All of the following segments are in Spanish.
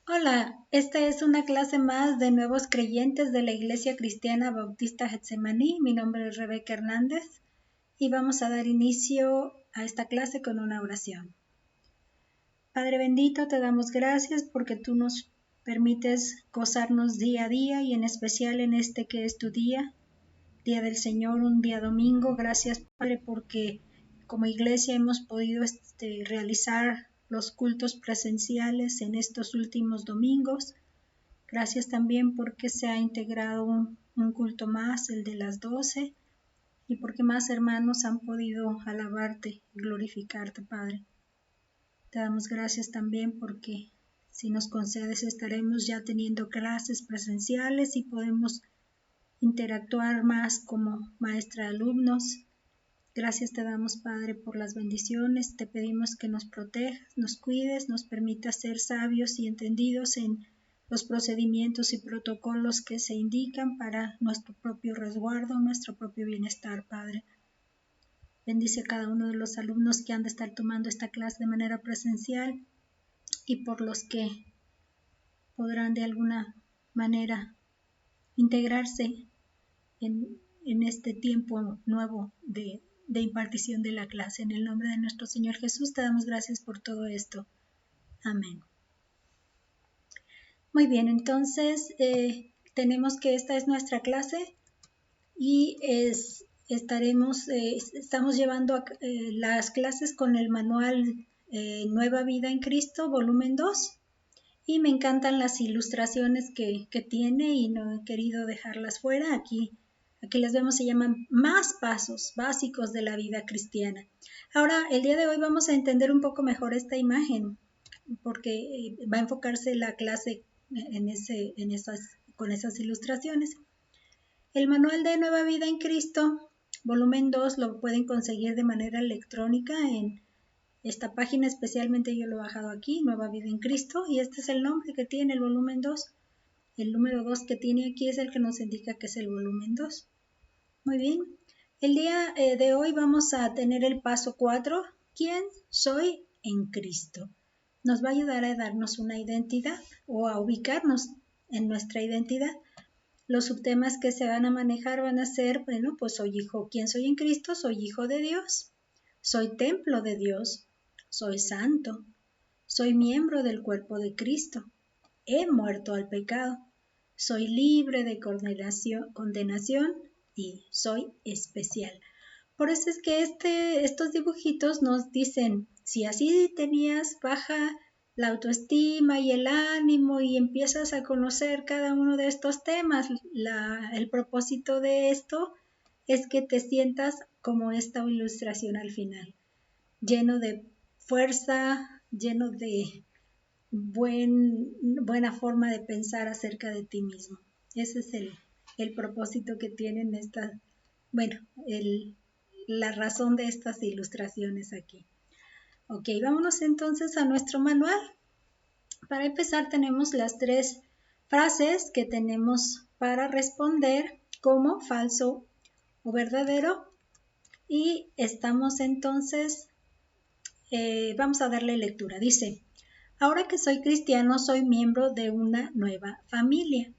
Hola, esta es una clase más de nuevos creyentes de la Iglesia Cristiana Bautista Getsemaní. Mi nombre es Rebeca Hernández y vamos a dar inicio a esta clase con una oración. Padre bendito, te damos gracias porque tú nos permites gozarnos día a día y en especial en este que es tu día del Señor, un día domingo. Gracias, Padre, porque como iglesia hemos podido realizar los cultos presenciales en estos últimos domingos. Gracias también porque se ha integrado un culto más, el de las 12, y porque más hermanos han podido alabarte y glorificarte, Padre. Te damos gracias también porque si nos concedes estaremos ya teniendo clases presenciales y podemos interactuar más como maestra alumnos. Gracias te damos, Padre, por las bendiciones. Te pedimos que nos protejas, nos cuides, nos permitas ser sabios y entendidos en los procedimientos y protocolos que se indican para nuestro propio resguardo, nuestro propio bienestar, Padre. Bendice a cada uno de los alumnos que han de estar tomando esta clase de manera presencial y por los que podrán de alguna manera integrarse en este tiempo nuevo de impartición de la clase. En el nombre de nuestro Señor Jesús te damos gracias por todo esto. Amén. Muy bien, entonces tenemos que esta es nuestra clase y estamos llevando las clases con el manual Nueva Vida en Cristo, volumen 2. Y me encantan las ilustraciones que tiene y no he querido dejarlas fuera. Aquí les vemos, se llaman más pasos básicos de la vida cristiana. Ahora, el día de hoy vamos a entender un poco mejor esta imagen, porque va a enfocarse la clase con esas ilustraciones. El manual de Nueva Vida en Cristo, volumen 2, lo pueden conseguir de manera electrónica en esta página. Especialmente yo lo he bajado aquí, Nueva Vida en Cristo, y este es el nombre que tiene el volumen 2. El número 2 que tiene aquí es el que nos indica que es el volumen 2. Muy bien, el día de hoy vamos a tener el paso 4, ¿quién soy en Cristo? Nos va a ayudar a darnos una identidad o a ubicarnos en nuestra identidad. Los subtemas que se van a manejar van a ser, bueno, pues soy hijo, ¿quién soy en Cristo? Soy hijo de Dios, soy templo de Dios, soy santo, soy miembro del cuerpo de Cristo, he muerto al pecado, soy libre de condenación y soy especial. Por eso es que estos dibujitos nos dicen, si así tenías baja la autoestima y el ánimo y empiezas a conocer cada uno de estos temas, el propósito de esto es que te sientas como esta ilustración al final, lleno de fuerza, lleno de buena forma de pensar acerca de ti mismo. Ese es el propósito que tienen la razón de estas ilustraciones aquí. Ok, vámonos entonces a nuestro manual. Para empezar tenemos las 3 frases que tenemos para responder como falso o verdadero, y estamos entonces, vamos a darle lectura. Dice, ahora que soy cristiano, soy miembro de una nueva familia.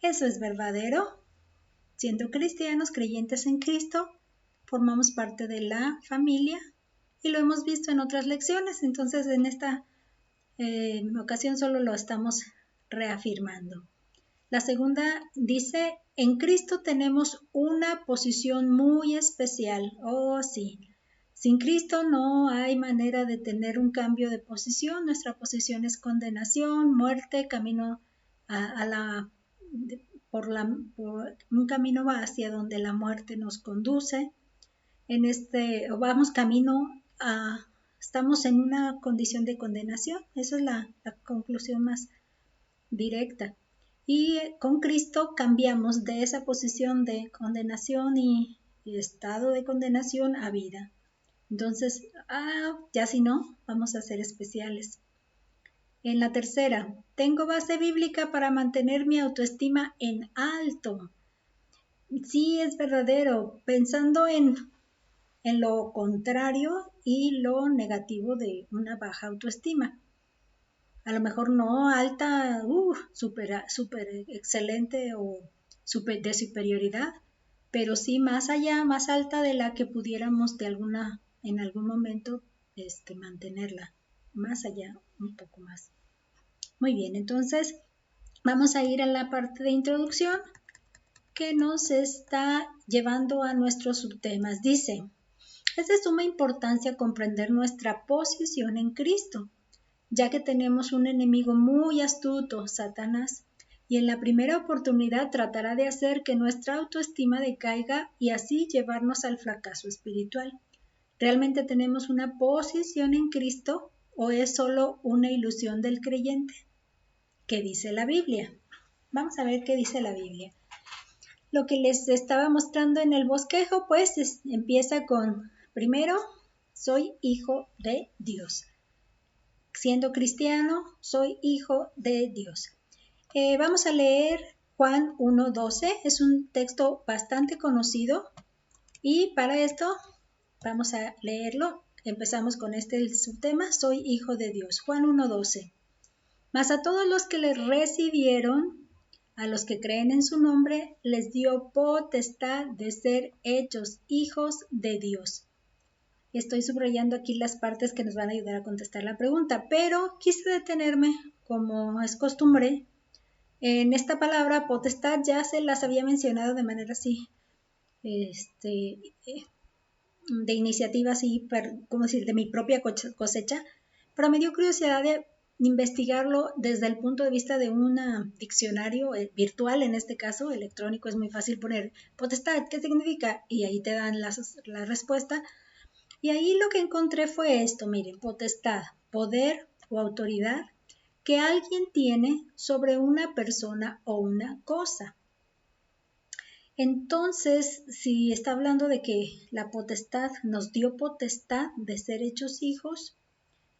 ¿Eso es verdadero? Siendo cristianos, creyentes en Cristo, formamos parte de la familia y lo hemos visto en otras lecciones. Entonces, en esta ocasión solo lo estamos reafirmando. La segunda dice, en Cristo tenemos una posición muy especial. Oh, sí. Sin Cristo no hay manera de tener un cambio de posición. Nuestra posición es condenación, muerte, camino por un camino hacia donde la muerte nos conduce. Estamos en una condición de condenación. Esa es la conclusión más directa. Y con Cristo cambiamos de esa posición de condenación y estado de condenación a vida. Entonces, ya si no, vamos a ser especiales. En la tercera, tengo base bíblica para mantener mi autoestima en alto. Sí, es verdadero, pensando en lo contrario y lo negativo de una baja autoestima. A lo mejor no alta, súper excelente o de superioridad, pero sí más allá, más alta de la que pudiéramos en algún momento mantenerla. Más allá, un poco más. Muy bien, entonces vamos a ir a la parte de introducción que nos está llevando a nuestros subtemas. Dice, es de suma importancia comprender nuestra posición en Cristo, ya que tenemos un enemigo muy astuto, Satanás, y en la primera oportunidad tratará de hacer que nuestra autoestima decaiga y así llevarnos al fracaso espiritual. ¿Realmente tenemos una posición en Cristo o es solo una ilusión del creyente? ¿Qué dice la Biblia? Vamos a ver qué dice la Biblia. Lo que les estaba mostrando en el bosquejo, pues empieza con, primero, soy hijo de Dios. Siendo cristiano, soy hijo de Dios. Vamos a leer Juan 1:12, es un texto bastante conocido y para esto vamos a leerlo. Empezamos con el subtema, soy hijo de Dios. Juan 1:12. Mas a todos los que le recibieron, a los que creen en su nombre, les dio potestad de ser hechos hijos de Dios. Estoy subrayando aquí las partes que nos van a ayudar a contestar la pregunta, pero quise detenerme, como es costumbre, en esta palabra potestad. Ya se las había mencionado de manera así, de iniciativa así, como decir, de mi propia cosecha, pero me dio curiosidad de investigarlo desde el punto de vista de un diccionario virtual, en este caso electrónico. Es muy fácil poner potestad, ¿qué significa? Y ahí te dan la respuesta. Y ahí lo que encontré fue esto, miren, potestad, poder o autoridad que alguien tiene sobre una persona o una cosa. Entonces, si está hablando de que la potestad nos dio potestad de ser hechos hijos,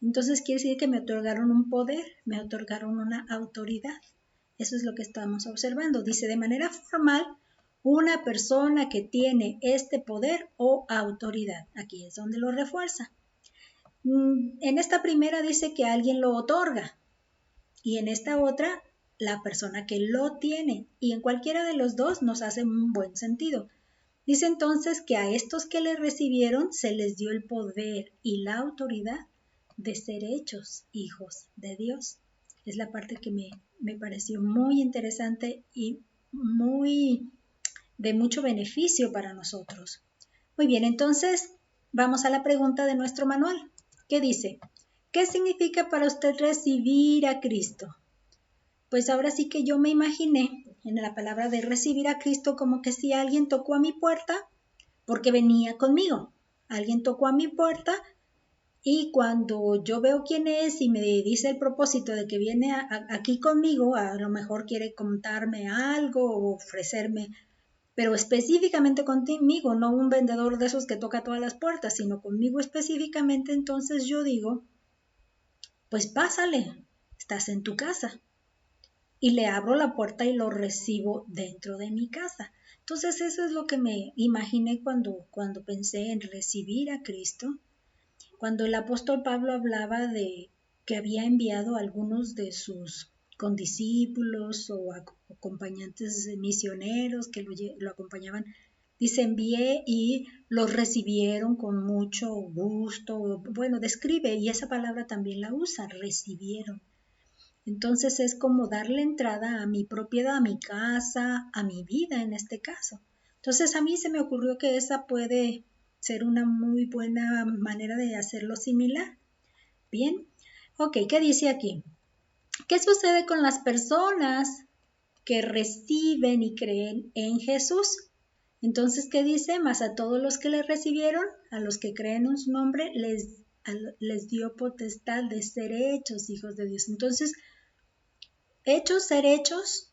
entonces quiere decir que me otorgaron un poder, me otorgaron una autoridad. Eso es lo que estamos observando. Dice, de manera formal, una persona que tiene este poder o autoridad. Aquí es donde lo refuerza. En esta primera dice que alguien lo otorga y en esta otra la persona que lo tiene, y en cualquiera de los dos nos hace un buen sentido. Dice entonces que a estos que le recibieron se les dio el poder y la autoridad de ser hechos hijos de Dios. Es la parte que me pareció muy interesante y de mucho beneficio para nosotros. Muy bien, entonces vamos a la pregunta de nuestro manual. ¿Qué dice? ¿Qué significa para usted recibir a Cristo? Pues ahora sí que yo me imaginé en la palabra de recibir a Cristo como que si alguien tocó a mi puerta porque venía conmigo. Alguien tocó a mi puerta y cuando yo veo quién es y me dice el propósito de que viene aquí conmigo, a lo mejor quiere contarme algo o ofrecerme, pero específicamente conmigo, no un vendedor de esos que toca todas las puertas, sino conmigo específicamente, entonces yo digo, pues pásale, estás en tu casa. Y le abro la puerta y lo recibo dentro de mi casa. Entonces eso es lo que me imaginé cuando pensé en recibir a Cristo. Cuando el apóstol Pablo hablaba de que había enviado a algunos de sus condiscípulos o acompañantes misioneros que lo acompañaban, dice, envié y los recibieron con mucho gusto. Bueno, describe, y esa palabra también la usa, recibieron. Entonces es como darle entrada a mi propiedad, a mi casa, a mi vida en este caso. Entonces a mí se me ocurrió que esa puede ser una muy buena manera de hacerlo similar. Bien, ok, ¿qué dice aquí? ¿Qué sucede con las personas que reciben y creen en Jesús? Entonces, ¿qué dice? Mas a todos los que le recibieron, a los que creen en su nombre, les dio potestad de ser hechos hijos de Dios. Entonces, ser hechos,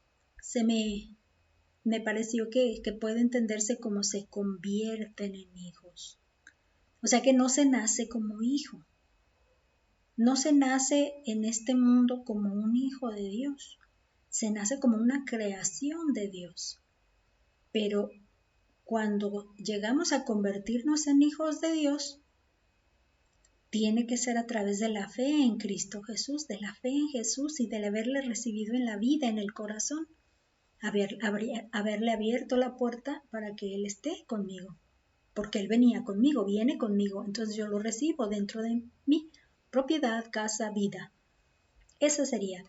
me pareció que puede entenderse como se convierten en hijos. O sea que no se nace como hijo. No se nace en este mundo como un hijo de Dios. Se nace como una creación de Dios. Pero cuando llegamos a convertirnos en hijos de Dios, tiene que ser a través de la fe en Cristo Jesús, de la fe en Jesús y de haberle recibido en la vida, en el corazón, haberle abierto la puerta para que Él esté conmigo, porque Él venía conmigo, viene conmigo, entonces yo lo recibo dentro de mí, propiedad, casa, vida. Eso sería.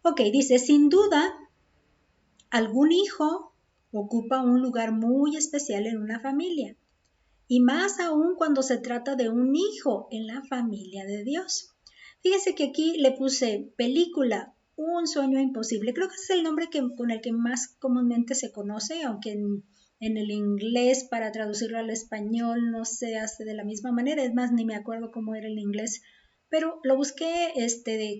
Ok, dice, sin duda, algún hijo ocupa un lugar muy especial en una familia, y más aún cuando se trata de un hijo en la familia de Dios. Fíjese que aquí le puse película, Un sueño imposible. Creo que ese es el nombre con el que más comúnmente se conoce, aunque en el inglés, para traducirlo al español, no se hace de la misma manera. Es más, ni me acuerdo cómo era el inglés, pero lo busqué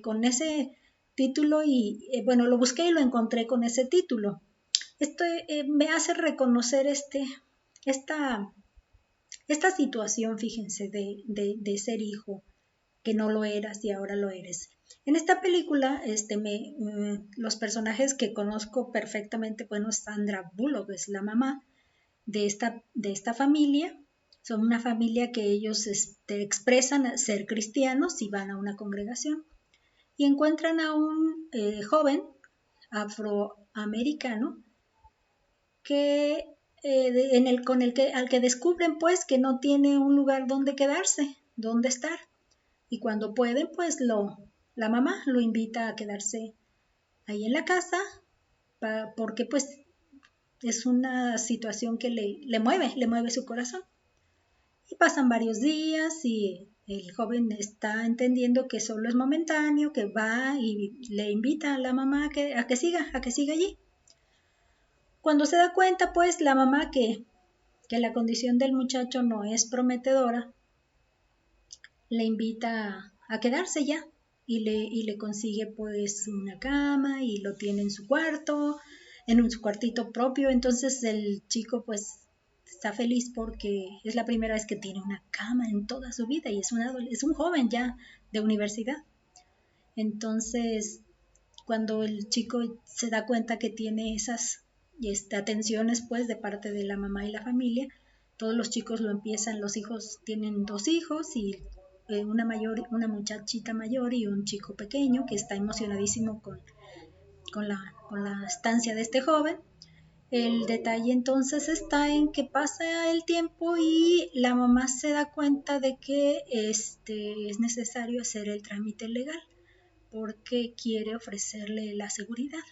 con ese título y, bueno, lo busqué y lo encontré con ese título. Esto me hace reconocer esta situación, fíjense, de ser hijo, que no lo eras y ahora lo eres. En esta película, los personajes que conozco perfectamente, bueno, Sandra Bullock es la mamá de esta familia. Son una familia que ellos expresan ser cristianos y van a una congregación y encuentran a un joven afroamericano que al que descubren pues que no tiene un lugar donde quedarse, donde estar. Y cuando pueden, pues la mamá lo invita a quedarse ahí en la casa, porque pues es una situación que le mueve su corazón. Y pasan varios días y el joven está entendiendo que solo es momentáneo, que va y le invita a la mamá a que siga allí. Cuando se da cuenta, pues, la mamá que la condición del muchacho no es prometedora, le invita a quedarse ya y le consigue pues una cama y lo tiene en su cuarto, su cuartito propio. Entonces el chico pues está feliz porque es la primera vez que tiene una cama en toda su vida y es un joven ya de universidad. Entonces cuando el chico se da cuenta que tiene esas atenciones pues de parte de la mamá y la familia, todos los chicos los hijos tienen 2 hijos y una muchachita mayor y un chico pequeño que está emocionadísimo con la estancia de este joven. El detalle entonces está en que pasa el tiempo y la mamá se da cuenta de que es necesario hacer el trámite legal porque quiere ofrecerle la seguridad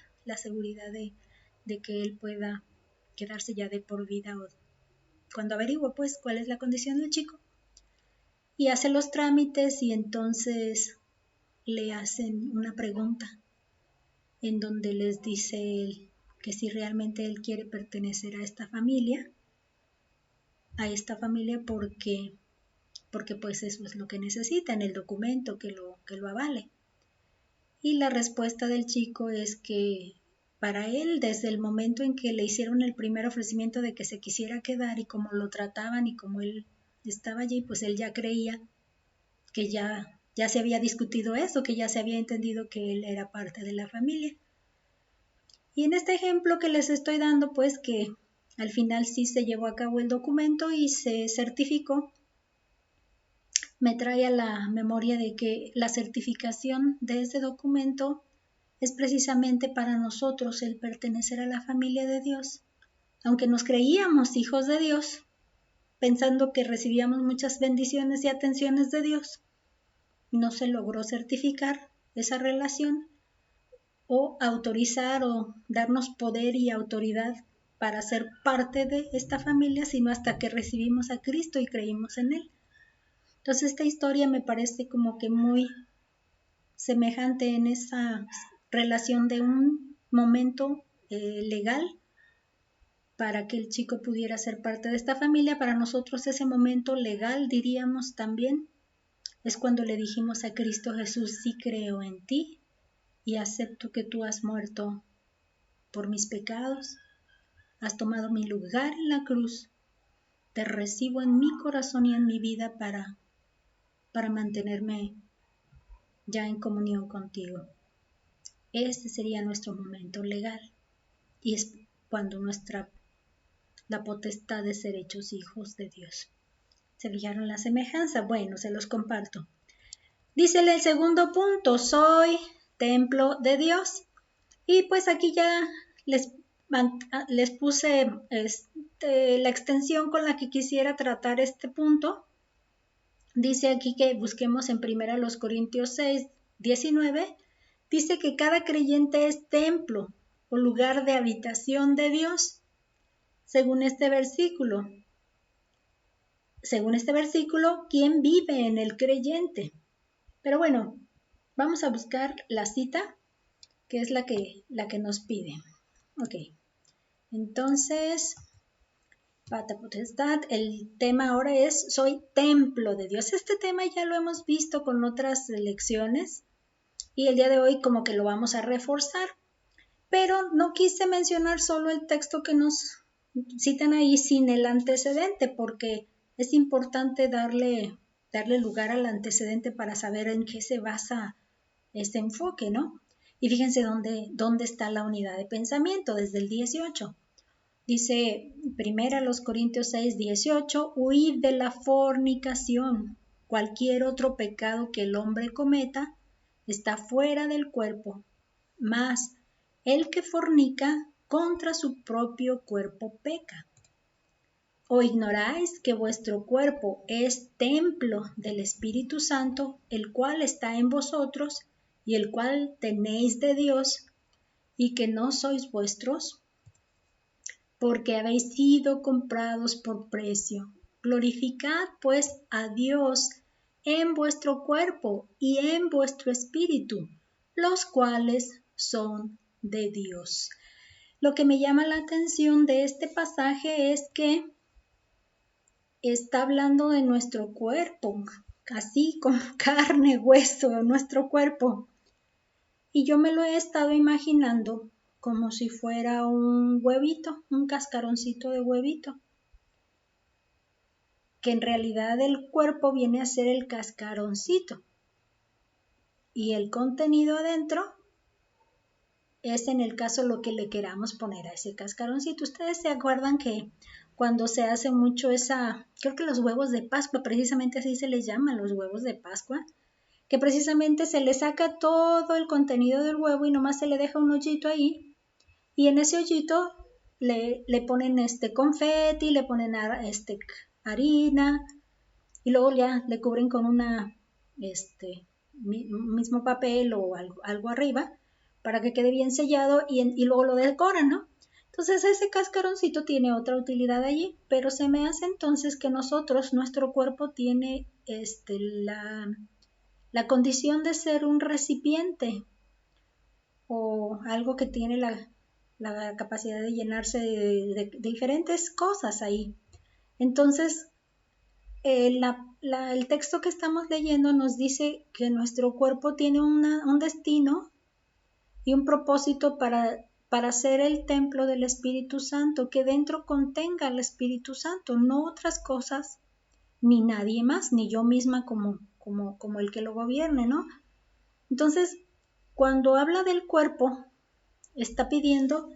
de que él pueda quedarse ya de por vida cuando averigua pues cuál es la condición del chico. Y hace los trámites y entonces le hacen una pregunta en donde les dice él que si realmente él quiere pertenecer a esta familia porque pues eso es lo que necesita en el documento que lo avale. Y la respuesta del chico es que para él, desde el momento en que le hicieron el primer ofrecimiento de que se quisiera quedar y cómo lo trataban y cómo él estaba allí, pues él ya creía que ya se había discutido eso, que ya se había entendido que él era parte de la familia. Y en este ejemplo que les estoy dando, pues que al final sí se llevó a cabo el documento y se certificó, me trae a la memoria de que la certificación de ese documento es precisamente para nosotros el pertenecer a la familia de Dios. Aunque nos creíamos hijos de Dios, pensando que recibíamos muchas bendiciones y atenciones de Dios, no se logró certificar esa relación o autorizar o darnos poder y autoridad para ser parte de esta familia, sino hasta que recibimos a Cristo y creímos en Él. Entonces esta historia me parece como que muy semejante en esa relación de un momento legal para que el chico pudiera ser parte de esta familia. Para nosotros ese momento legal, diríamos también, es cuando le dijimos a Cristo Jesús, sí creo en ti y acepto que tú has muerto por mis pecados, has tomado mi lugar en la cruz, te recibo en mi corazón y en mi vida para mantenerme ya en comunión contigo. Este sería nuestro momento legal y es cuando la potestad de ser hechos hijos de Dios ¿Se fijaron la semejanza? Bueno, se los comparto. Dícele el segundo punto, soy templo de Dios. Y pues aquí ya les puse la extensión con la que quisiera tratar este punto. Dice aquí que busquemos en 1 Corintios 6, 19. Dice que cada creyente es templo o lugar de habitación de Dios. Según este versículo, ¿quién vive en el creyente? Pero bueno, vamos a buscar la cita, que es la que nos pide. Ok, entonces, Pata Potestad, el tema ahora es soy templo de Dios. Este tema ya lo hemos visto con otras lecciones y el día de hoy como que lo vamos a reforzar. Pero no quise mencionar solo el texto que nos citan ahí sin el antecedente, porque es importante darle lugar al antecedente para saber en qué se basa este enfoque, ¿no? Y fíjense dónde está la unidad de pensamiento, desde el 18. Dice 1 Corintios 6, 18, huid de la fornicación. Cualquier otro pecado que el hombre cometa está fuera del cuerpo, mas el que fornica contra su propio cuerpo peca. ¿O ignoráis que vuestro cuerpo es templo del Espíritu Santo, el cual está en vosotros y el cual tenéis de Dios, y que no sois vuestros? Porque habéis sido comprados por precio. Glorificad pues a Dios en vuestro cuerpo y en vuestro espíritu, los cuales son de Dios. Lo que me llama la atención de este pasaje es que está hablando de nuestro cuerpo, así como carne, hueso, nuestro cuerpo. Y yo me lo he estado imaginando como si fuera un huevito, un cascaroncito de huevito, que en realidad el cuerpo viene a ser el cascaroncito y el contenido adentro es en el caso lo que le queramos poner a ese cascaroncito. Ustedes se acuerdan que cuando se hace mucho creo que los huevos de Pascua, precisamente así se les llaman, los huevos de Pascua, que precisamente se le saca todo el contenido del huevo y nomás se le deja un hoyito ahí, y en ese hoyito le ponen confeti, le ponen harina, y luego ya le cubren con mismo papel o algo arriba, para que quede bien sellado y luego lo decoran, ¿no? Entonces ese cascaroncito tiene otra utilidad allí, pero se me hace entonces que nuestro cuerpo tiene la condición de ser un recipiente o algo que tiene la capacidad de llenarse de diferentes cosas ahí. Entonces, el texto que estamos leyendo nos dice que nuestro cuerpo tiene un destino y un propósito para ser el templo del Espíritu Santo, que dentro contenga al Espíritu Santo, no otras cosas, ni nadie más, ni yo misma como el que lo gobierne, ¿no? Entonces, cuando habla del cuerpo, está pidiendo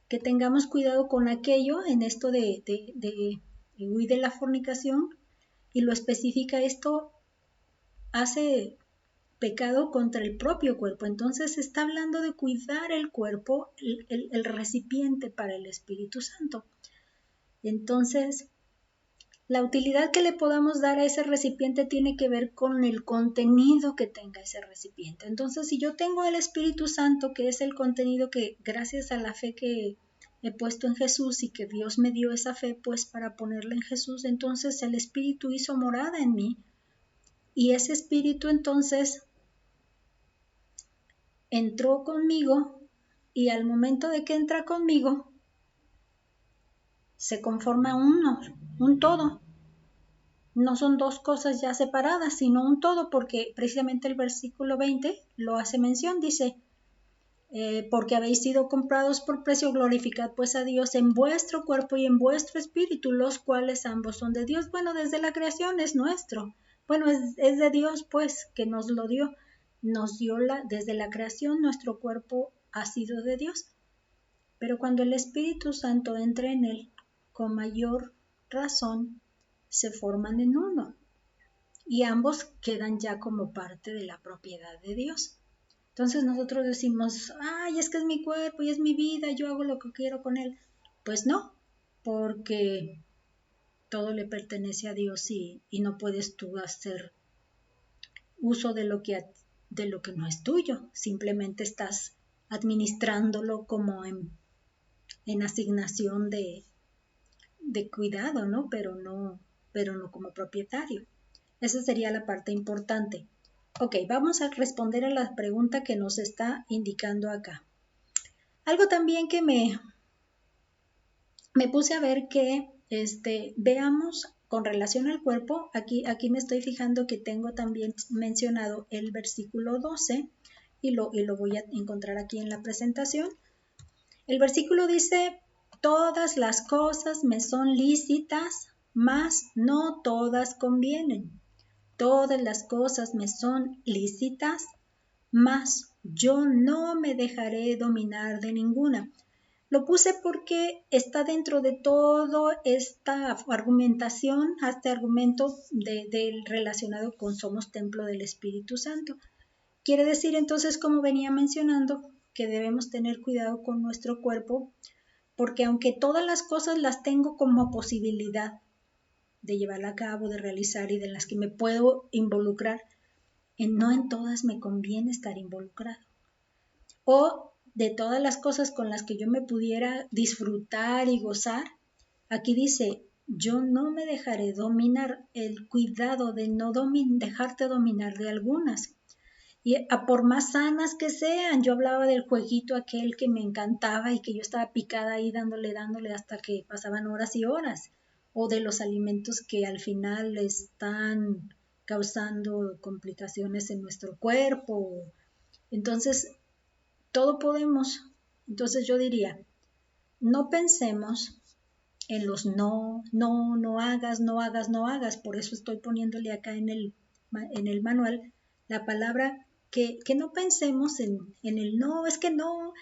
que tengamos cuidado con aquello en esto de huir de la fornicación, y lo especifica, esto hace pecado contra el propio cuerpo. Entonces está hablando de cuidar el cuerpo, el recipiente para el Espíritu Santo. Entonces, la utilidad que le podamos dar a ese recipiente tiene que ver con el contenido que tenga ese recipiente. Entonces, si yo tengo el Espíritu Santo, que es el contenido que gracias a la fe que he puesto en Jesús y que Dios me dio esa fe pues para ponerla en Jesús, entonces el Espíritu hizo morada en mí, y ese Espíritu entonces entró conmigo, y al momento de que entra conmigo se conforma un todo. No son dos cosas ya separadas, sino un todo, porque precisamente el versículo 20 lo hace mención, dice, porque habéis sido comprados por precio, glorificad pues a Dios en vuestro cuerpo y en vuestro espíritu, los cuales ambos son de Dios. Bueno, desde la creación es nuestro. Bueno, es de Dios pues, que nos lo dio. Nos dio desde la creación nuestro cuerpo ha sido de Dios. Pero cuando el Espíritu Santo entra en él, con mayor razón, se forman en uno y ambos quedan ya como parte de la propiedad de Dios. Entonces nosotros decimos, ay, es que es mi cuerpo y es mi vida, yo hago lo que quiero con él. Pues no, porque todo le pertenece a Dios y no puedes tú hacer uso de lo que no es tuyo, simplemente estás administrándolo como en asignación de cuidado, ¿no? Pero no como propietario. Esa sería la parte importante. Ok, vamos a responder a la pregunta que nos está indicando acá. Algo también que me puse a ver que veamos con relación al cuerpo, aquí me estoy fijando que tengo también mencionado el versículo 12 y lo voy a encontrar aquí en la presentación. El versículo dice, todas las cosas me son lícitas, mas no todas convienen. Todas las cosas me son lícitas, mas yo no me dejaré dominar de ninguna. Lo puse porque está dentro de toda esta argumentación, este argumento relacionado con somos templo del Espíritu Santo. Quiere decir entonces, como venía mencionando, que debemos tener cuidado con nuestro cuerpo, porque aunque todas las cosas las tengo como posibilidad de llevarla a cabo, de realizar y de las que me puedo involucrar, no en todas me conviene estar involucrado. O de todas las cosas con las que yo me pudiera disfrutar y gozar, aquí dice, yo no me dejaré dominar, el cuidado de no dejarte dominar de algunas. Y a por más sanas que sean, yo hablaba del jueguito aquel que me encantaba y que yo estaba picada ahí dándole hasta que pasaban horas y horas, o de los alimentos que al final están causando complicaciones en nuestro cuerpo. Entonces, todo podemos. Entonces yo diría, no pensemos en los no hagas, no hagas, no hagas. Por eso estoy poniéndole acá en el manual la palabra que no pensemos en el no, es que no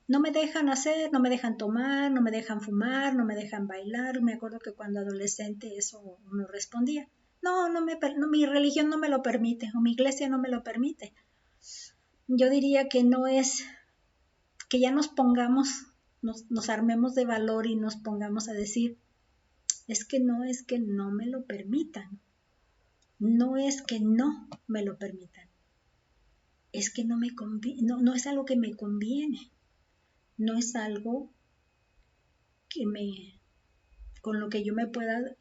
me dejan hacer, no me dejan tomar, no me dejan fumar, no me dejan bailar. Me acuerdo que cuando adolescente eso uno respondía, no, mi religión no me lo permite, o mi iglesia no me lo permite. Yo diría que no es, que ya nos pongamos, nos armemos de valor y nos pongamos a decir, es que no me lo permitan, no es que no me lo permitan, es que no me conviene, no es algo que me conviene, no es algo que con lo que yo me pueda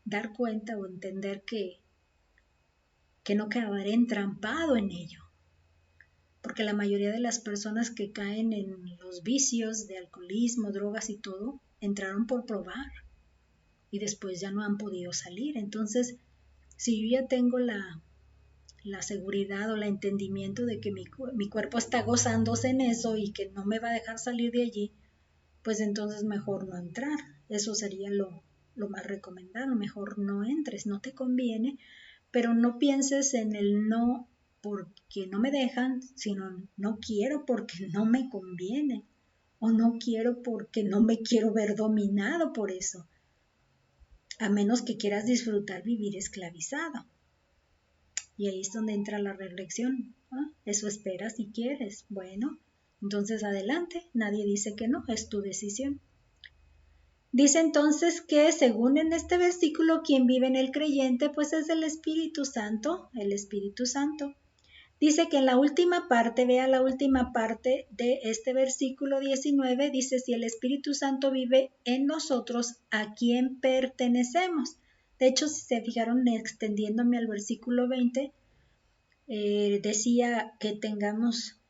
dar cuenta o entender que no quedaré entrampado en ello. Porque la mayoría de las personas que caen en los vicios de alcoholismo, drogas y todo, entraron por probar y después ya no han podido salir. Entonces, si yo ya tengo la seguridad o el entendimiento de que mi cuerpo está gozándose en eso y que no me va a dejar salir de allí, pues entonces mejor no entrar. Eso sería lo más recomendado. Mejor no entres, no te conviene, pero no pienses en el no porque no me dejan, sino no quiero porque no me conviene, o no quiero porque no me quiero ver dominado por eso, a menos que quieras disfrutar vivir esclavizado. Y ahí es donde entra la reflexión. Eso esperas si quieres. Bueno, entonces adelante, nadie dice que no, es tu decisión. Dice entonces que según en este versículo, quien vive en el creyente, pues es el Espíritu Santo, el Espíritu Santo. Dice que en la última parte, vea la última parte de este versículo 19, dice, si el Espíritu Santo vive en nosotros, ¿a quién pertenecemos? De hecho, si se fijaron, extendiéndome al versículo 20, decía que tengamos,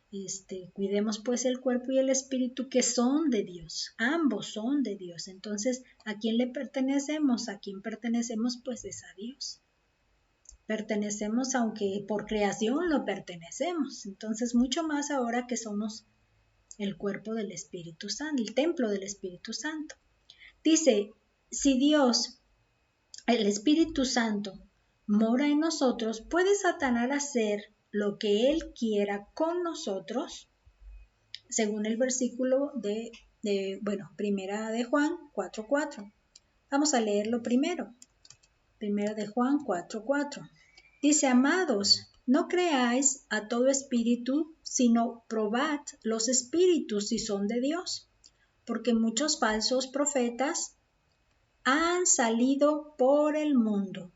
cuidemos pues el cuerpo y el espíritu que son de Dios, ambos son de Dios. Entonces, ¿a quién le pertenecemos? ¿A quién pertenecemos? Pues es a Dios. Pertenecemos, aunque por creación lo pertenecemos. Entonces, mucho más ahora que somos el cuerpo del Espíritu Santo, el templo del Espíritu Santo. Dice, si Dios, el Espíritu Santo, mora en nosotros, ¿puede Satanás hacer lo que él quiera con nosotros? Según el versículo primera de Juan 4:4. Vamos a leerlo primero. Primero de Juan 4:4. Dice, amados, no creáis a todo espíritu, sino probad los espíritus si son de Dios, porque muchos falsos profetas han salido por el mundo.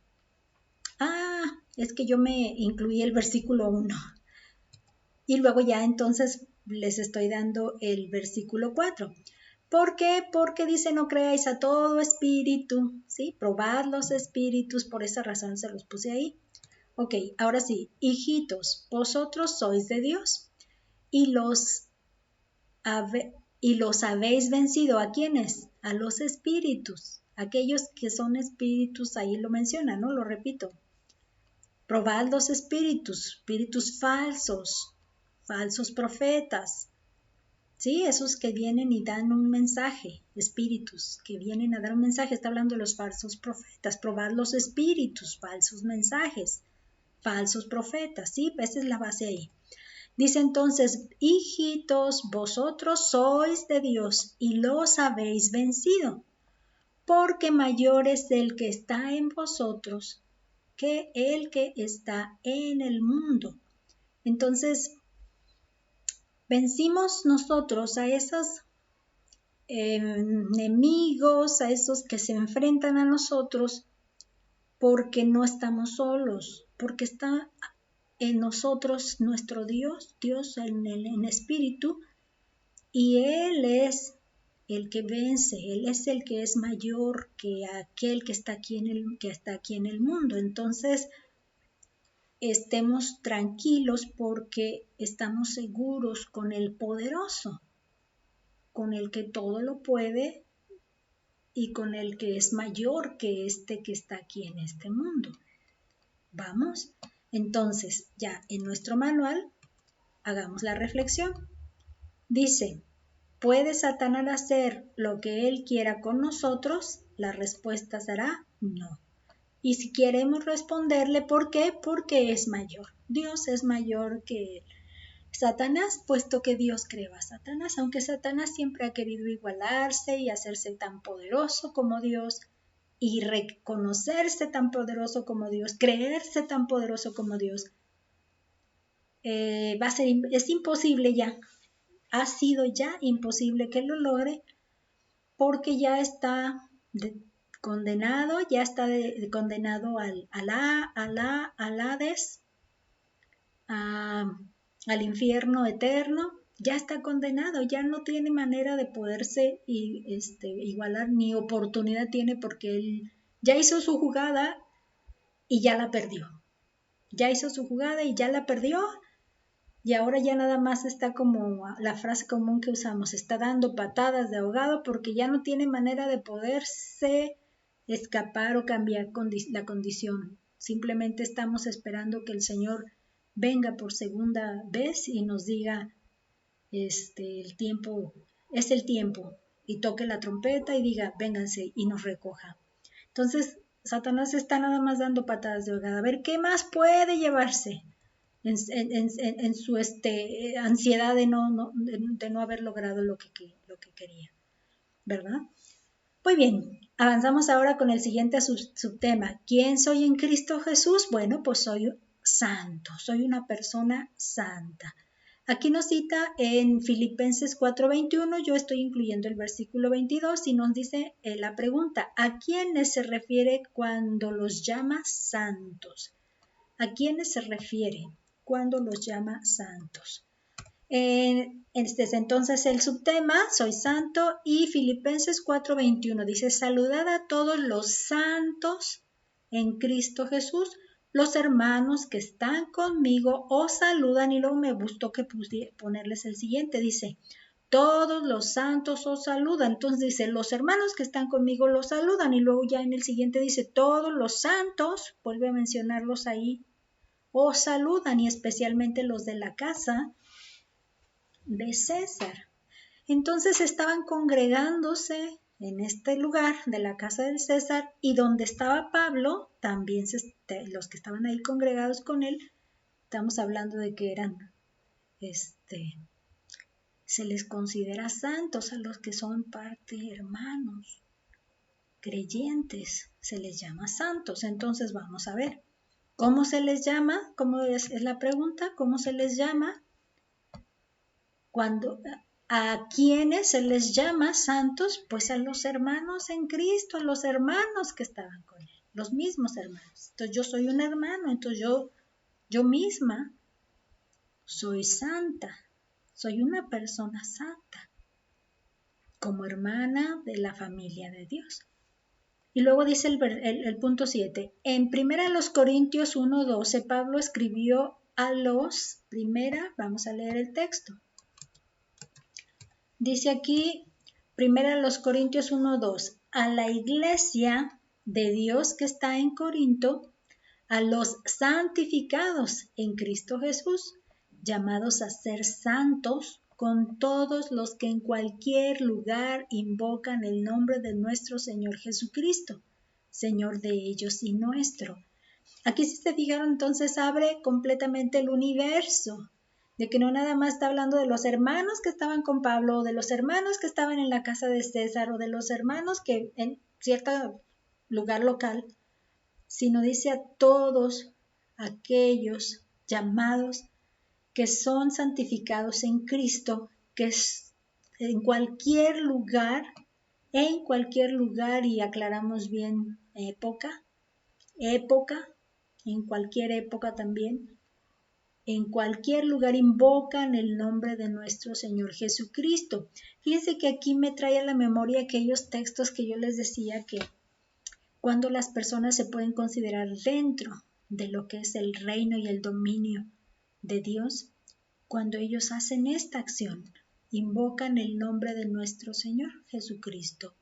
Es que yo me incluí el versículo 1 y luego ya entonces les estoy dando el versículo 4. ¿Por qué? Porque dice no creáis a todo espíritu, ¿sí? Probad los espíritus, por esa razón se los puse ahí. Ok, ahora sí, hijitos, vosotros sois de Dios y los habéis vencido. ¿A quiénes? A los espíritus. Aquellos que son espíritus, ahí lo menciona, ¿no? Lo repito. Probad los espíritus falsos, falsos profetas, ¿sí? Esos que vienen y dan un mensaje, espíritus que vienen a dar un mensaje, está hablando de los falsos profetas. Probad los espíritus, falsos mensajes, falsos profetas, ¿sí? Esa es la base ahí. Dice entonces, hijitos, vosotros sois de Dios y los habéis vencido, porque mayor es el que está en vosotros que el que está en el mundo. Entonces, vencimos nosotros a esos enemigos, a esos que se enfrentan a nosotros, porque no estamos solos, porque está en nosotros nuestro Dios en espíritu, y Él es el que vence, Él es el que es mayor que aquel que está aquí en el mundo. Entonces, estemos tranquilos porque estamos seguros con el poderoso, con el que todo lo puede y con el que es mayor que este que está aquí en este mundo. Vamos, entonces ya en nuestro manual hagamos la reflexión. Dice, ¿puede Satanás hacer lo que él quiera con nosotros? La respuesta será no. Y si queremos responderle, ¿por qué? Porque es mayor. Dios es mayor que Satanás, puesto que Dios creó a Satanás, aunque Satanás siempre ha querido igualarse y hacerse tan poderoso como Dios y reconocerse tan poderoso como Dios, creerse tan poderoso como Dios, es imposible ya, ha sido ya imposible que lo logre porque ya está condenado, ya está condenado al Hades, al infierno eterno, ya está condenado, ya no tiene manera de poderse igualar, ni oportunidad tiene porque él ya hizo su jugada y ya la perdió. Ya hizo su jugada y ya la perdió y ahora ya nada más está como la frase común que usamos, está dando patadas de ahogado porque ya no tiene manera de poderse escapar o cambiar la condición. Simplemente estamos esperando que el Señor venga por segunda vez y nos diga, el tiempo es el tiempo, y toque la trompeta y diga, vénganse y nos recoja. Entonces, Satanás está nada más dando patadas de ahogado. A ver, ¿qué más puede llevarse en su ansiedad de no haber logrado lo que quería? ¿Verdad? Muy bien, avanzamos ahora con el siguiente subtema. ¿Quién soy en Cristo Jesús? Bueno, pues soy santo, soy una persona santa. Aquí nos cita en Filipenses 4:21, yo estoy incluyendo el versículo 22 y nos dice la pregunta, ¿a quiénes se refiere cuando los llama santos? ¿A quiénes se refiere cuando los llama santos? Entonces el subtema, soy santo, y Filipenses 4:21 dice, saludad a todos los santos en Cristo Jesús, los hermanos que están conmigo os saludan, y luego me gustó que ponerles el siguiente, dice, todos los santos os saludan, entonces dice, los hermanos que están conmigo los saludan, y luego ya en el siguiente dice, todos los santos, vuelve a mencionarlos ahí, os saludan, y especialmente los de la casa de César. Entonces estaban congregándose en este lugar de la casa del César, y donde estaba Pablo, también los que estaban ahí congregados con él, estamos hablando de que eran, se les considera santos a los que son parte hermanos. creyentes se les llama santos. Entonces vamos a ver, ¿cómo se les llama? ¿Cómo es la pregunta? ¿Cómo se les llama? ¿A quiénes se les llama santos? Pues a los hermanos en Cristo, a los hermanos que estaban con él, los mismos hermanos. Entonces yo soy un hermano, entonces yo misma soy santa, soy una persona santa, como hermana de la familia de Dios. Y luego dice el punto 7, en 1 Corintios 1:12, Pablo escribió vamos a leer el texto. Dice aquí, 1 Corintios 1:2, a la iglesia de Dios que está en Corinto, a los santificados en Cristo Jesús, llamados a ser santos con todos los que en cualquier lugar invocan el nombre de nuestro Señor Jesucristo, Señor de ellos y nuestro. Aquí, si se fijaron, entonces abre completamente el universo, de que no nada más está hablando de los hermanos que estaban con Pablo, o de los hermanos que estaban en la casa de César, o de los hermanos que en cierto lugar local, sino dice a todos aquellos llamados que son santificados en Cristo, que es en cualquier lugar, y aclaramos bien época, en cualquier época también, en cualquier lugar invocan el nombre de nuestro Señor Jesucristo. Fíjense que aquí me trae a la memoria aquellos textos que yo les decía que cuando las personas se pueden considerar dentro de lo que es el reino y el dominio de Dios, cuando ellos hacen esta acción, invocan el nombre de nuestro Señor Jesucristo.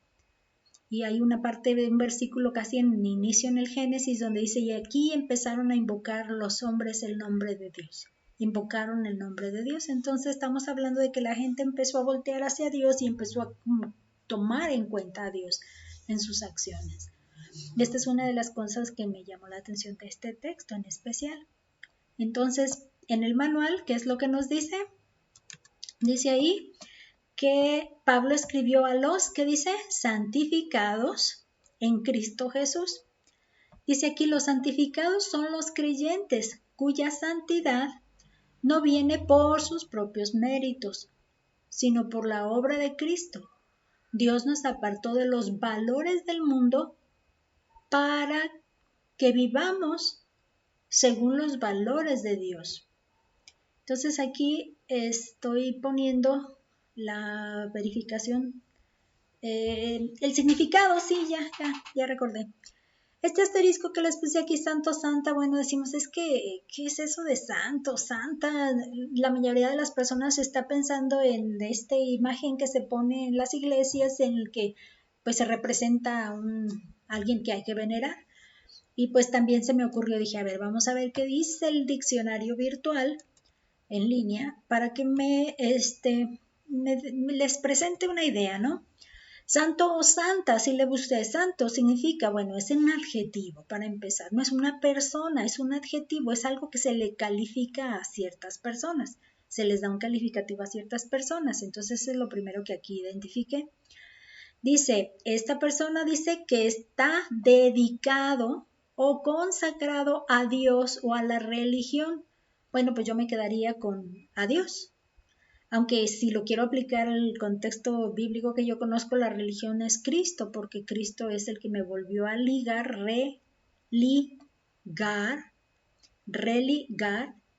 Y hay una parte de un versículo casi en inicio en el Génesis donde dice, y aquí empezaron a invocar los hombres el nombre de Dios. Invocaron el nombre de Dios. Entonces estamos hablando de que la gente empezó a voltear hacia Dios y empezó a tomar en cuenta a Dios en sus acciones. Y esta es una de las cosas que me llamó la atención de este texto en especial. Entonces, en el manual, ¿qué es lo que nos dice? Dice ahí que Pablo escribió a los, ¿qué dice? Santificados en Cristo Jesús. Dice aquí, los santificados son los creyentes cuya santidad no viene por sus propios méritos, sino por la obra de Cristo. Dios nos apartó de los valores del mundo para que vivamos según los valores de Dios. Entonces aquí estoy poniendo la verificación, el significado, sí, ya recordé. Este asterisco que les puse aquí, santo, santa, bueno, decimos, es que, ¿qué es eso de santo, santa? La mayoría de las personas está pensando en esta imagen que se pone en las iglesias, en el que pues se representa a alguien que hay que venerar. Y pues también se me ocurrió, dije, a ver, vamos a ver qué dice el diccionario virtual en línea para que les presente una idea, ¿no? Santo o santa, si le gusta, santo significa, bueno, es un adjetivo para empezar, no es una persona, es un adjetivo, es algo que se le califica a ciertas personas, se les da un calificativo a ciertas personas, entonces es lo primero que aquí identifique. Dice, esta persona dice que está dedicado o consagrado a Dios o a la religión. Bueno, pues yo me quedaría con a Dios. Aunque si lo quiero aplicar al contexto bíblico que yo conozco, la religión es Cristo, porque Cristo es el que me volvió a religar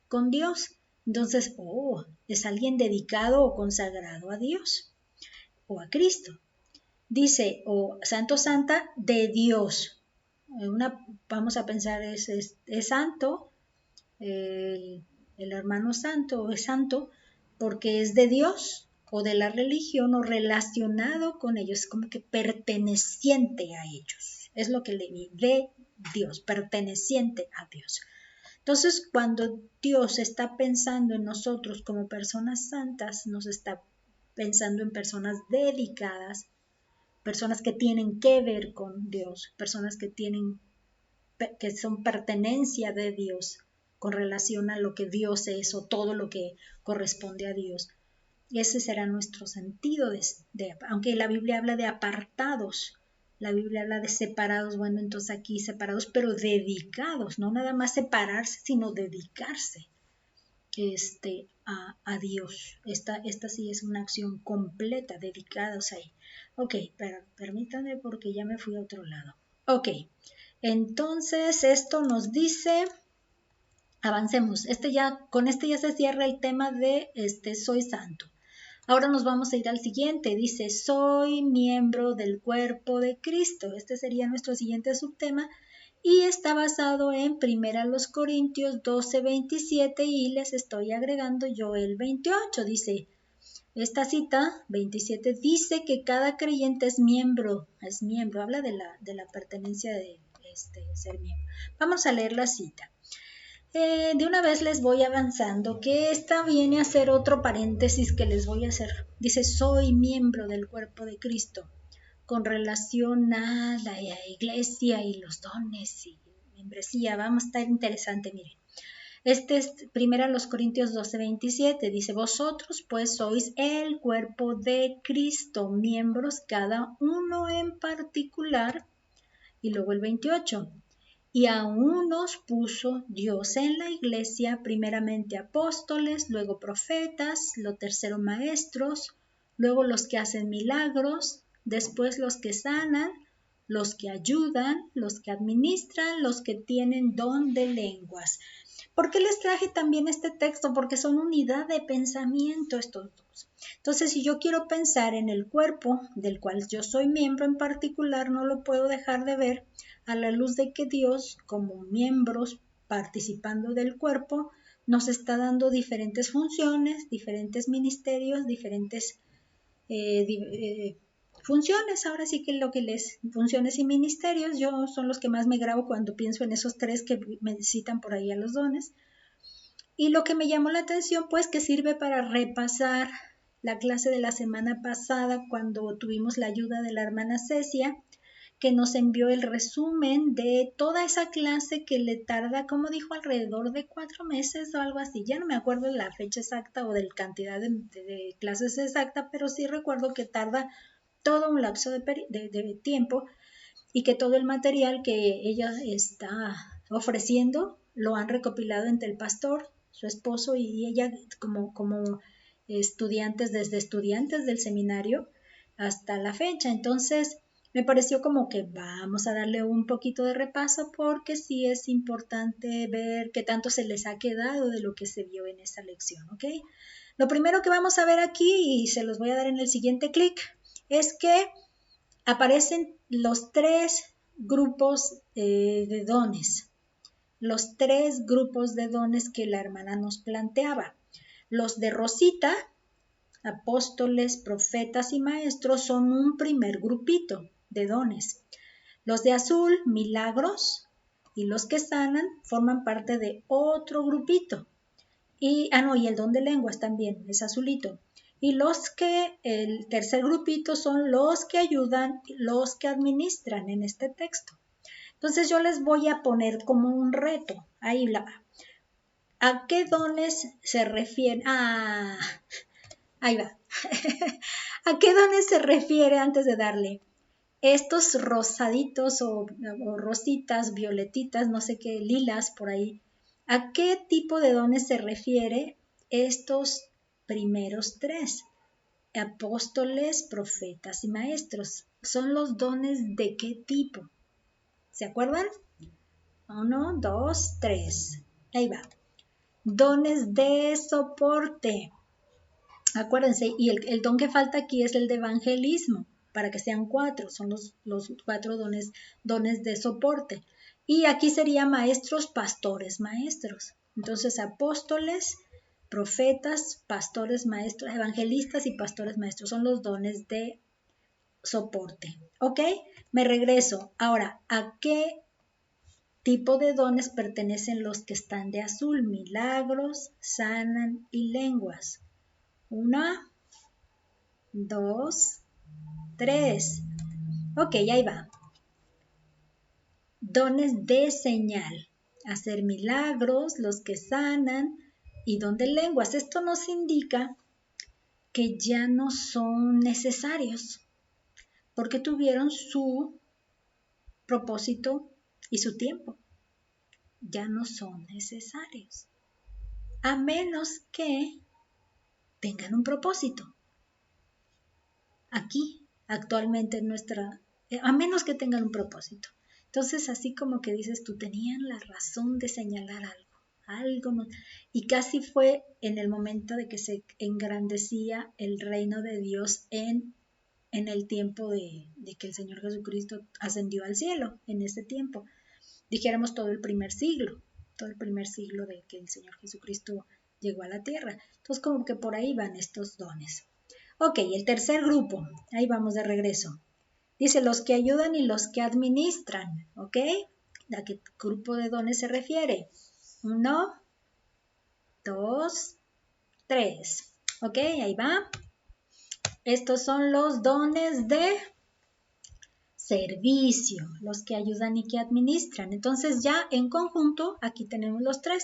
con Dios. Entonces, es alguien dedicado o consagrado a Dios o a Cristo. Dice, santo, santa, de Dios. Vamos a pensar, es santo, el hermano santo es santo porque es de Dios o de la religión o relacionado con ellos, como que perteneciente a ellos. Es lo que le di, de Dios, perteneciente a Dios. Entonces, cuando Dios está pensando en nosotros como personas santas, nos está pensando en personas dedicadas, personas que tienen que ver con Dios, personas que son pertenencia de Dios con relación a lo que Dios es o todo lo que corresponde a Dios. Y ese será nuestro sentido, aunque la Biblia habla de apartados, La Biblia habla de separados, bueno, entonces aquí separados, pero dedicados, no nada más separarse, sino dedicarse a Dios. Esta sí es una acción completa, dedicados ahí. Ok, pero permítanme porque ya me fui a otro lado. Ok, entonces esto nos dice, avancemos, con este ya se cierra el tema de soy santo. Ahora nos vamos a ir al siguiente, dice, soy miembro del cuerpo de Cristo. Este sería nuestro siguiente subtema y está basado en 1 Corintios 12:27 y les estoy agregando yo el 28. Dice, esta cita, 27, dice que cada creyente es miembro, habla de la pertenencia de ser miembro. Vamos a leer la cita. De una vez les voy avanzando que esta viene a ser otro paréntesis que les voy a hacer. Dice, soy miembro del cuerpo de Cristo con relación a la iglesia y los dones y membresía. Vamos a estar interesante, miren. Este es 1 Corintios 12:27. Dice, vosotros pues sois el cuerpo de Cristo, miembros cada uno en particular. Y luego el 28. Y a unos puso Dios en la iglesia, primeramente apóstoles, luego profetas, lo tercero maestros, luego los que hacen milagros, después los que sanan, los que ayudan, los que administran, los que tienen don de lenguas. ¿Por qué les traje también este texto? Porque son unidad de pensamiento estos dos. Entonces, si yo quiero pensar en el cuerpo del cual yo soy miembro en particular, no lo puedo dejar de ver a la luz de que Dios, como miembros participando del cuerpo, nos está dando diferentes funciones, diferentes ministerios, diferentes funciones. Ahora sí que funciones y ministerios, yo son los que más me grabo cuando pienso en esos tres que me citan por ahí a los dones. Y lo que me llamó la atención, pues, que sirve para repasar la clase de la semana pasada cuando tuvimos la ayuda de la hermana Cecia, que nos envió el resumen de toda esa clase que le tarda, como dijo, alrededor de 4 meses o algo así. Ya no me acuerdo de la fecha exacta o de la cantidad de clases exacta, pero sí recuerdo que tarda todo un lapso de tiempo y que todo el material que ella está ofreciendo lo han recopilado entre el pastor, su esposo y ella como estudiantes, desde estudiantes del seminario hasta la fecha. Entonces, me pareció como que vamos a darle un poquito de repaso porque sí es importante ver qué tanto se les ha quedado de lo que se vio en esa lección, ¿ok? Lo primero que vamos a ver aquí, y se los voy a dar en el siguiente clic, es que aparecen los 3 grupos de dones. Los 3 grupos de dones que la hermana nos planteaba. Los de rosita, apóstoles, profetas y maestros, son un primer grupito de dones. Los de azul, milagros, y los que sanan forman parte de otro grupito. Y el don de lenguas también es azulito. Y el tercer grupito son los que ayudan, los que administran en este texto. Entonces yo les voy a poner como un reto. Ahí la va. ¿A qué dones se refiere? Ahí va. ¿A qué dones se refiere antes de darle? Estos rosaditos o rositas, violetitas, no sé qué, lilas por ahí. ¿A qué tipo de dones se refiere estos primeros 3? Apóstoles, profetas y maestros. ¿Son los dones de qué tipo? ¿Se acuerdan? 1, 2, 3. Ahí va. Dones de soporte. Acuérdense, y el don que falta aquí es el de evangelismo, para que sean 4, son los 4 dones de soporte. Y aquí sería maestros, pastores, maestros. Entonces, apóstoles, profetas, pastores, maestros, evangelistas y pastores, maestros, son los dones de soporte. ¿Ok? Me regreso. Ahora, ¿a qué tipo de dones pertenecen los que están de azul? Milagros, sanan y lenguas. 1, 2, 3. Ok, ahí va. Dones de señal. Hacer milagros, los que sanan y don de lenguas. Esto nos indica que ya no son necesarios porque tuvieron su propósito y su tiempo. Ya no son necesarios, a menos que tengan un propósito. Aquí, actualmente a menos que tengan un propósito. Entonces, así como que dices, tú tenían la razón de señalar algo no, y casi fue en el momento de que se engrandecía el reino de Dios en el tiempo de que el Señor Jesucristo ascendió al cielo, en ese tiempo. Dijéramos todo el primer siglo de que el Señor Jesucristo llegó a la tierra. Entonces, como que por ahí van estos dones. Ok, el tercer grupo, ahí vamos de regreso. Dice los que ayudan y los que administran, ¿ok? ¿A qué grupo de dones se refiere? 1, 2, 3. ¿Ok? Ahí va. Estos son los dones de servicio, los que ayudan y que administran. Entonces ya en conjunto, aquí tenemos los tres.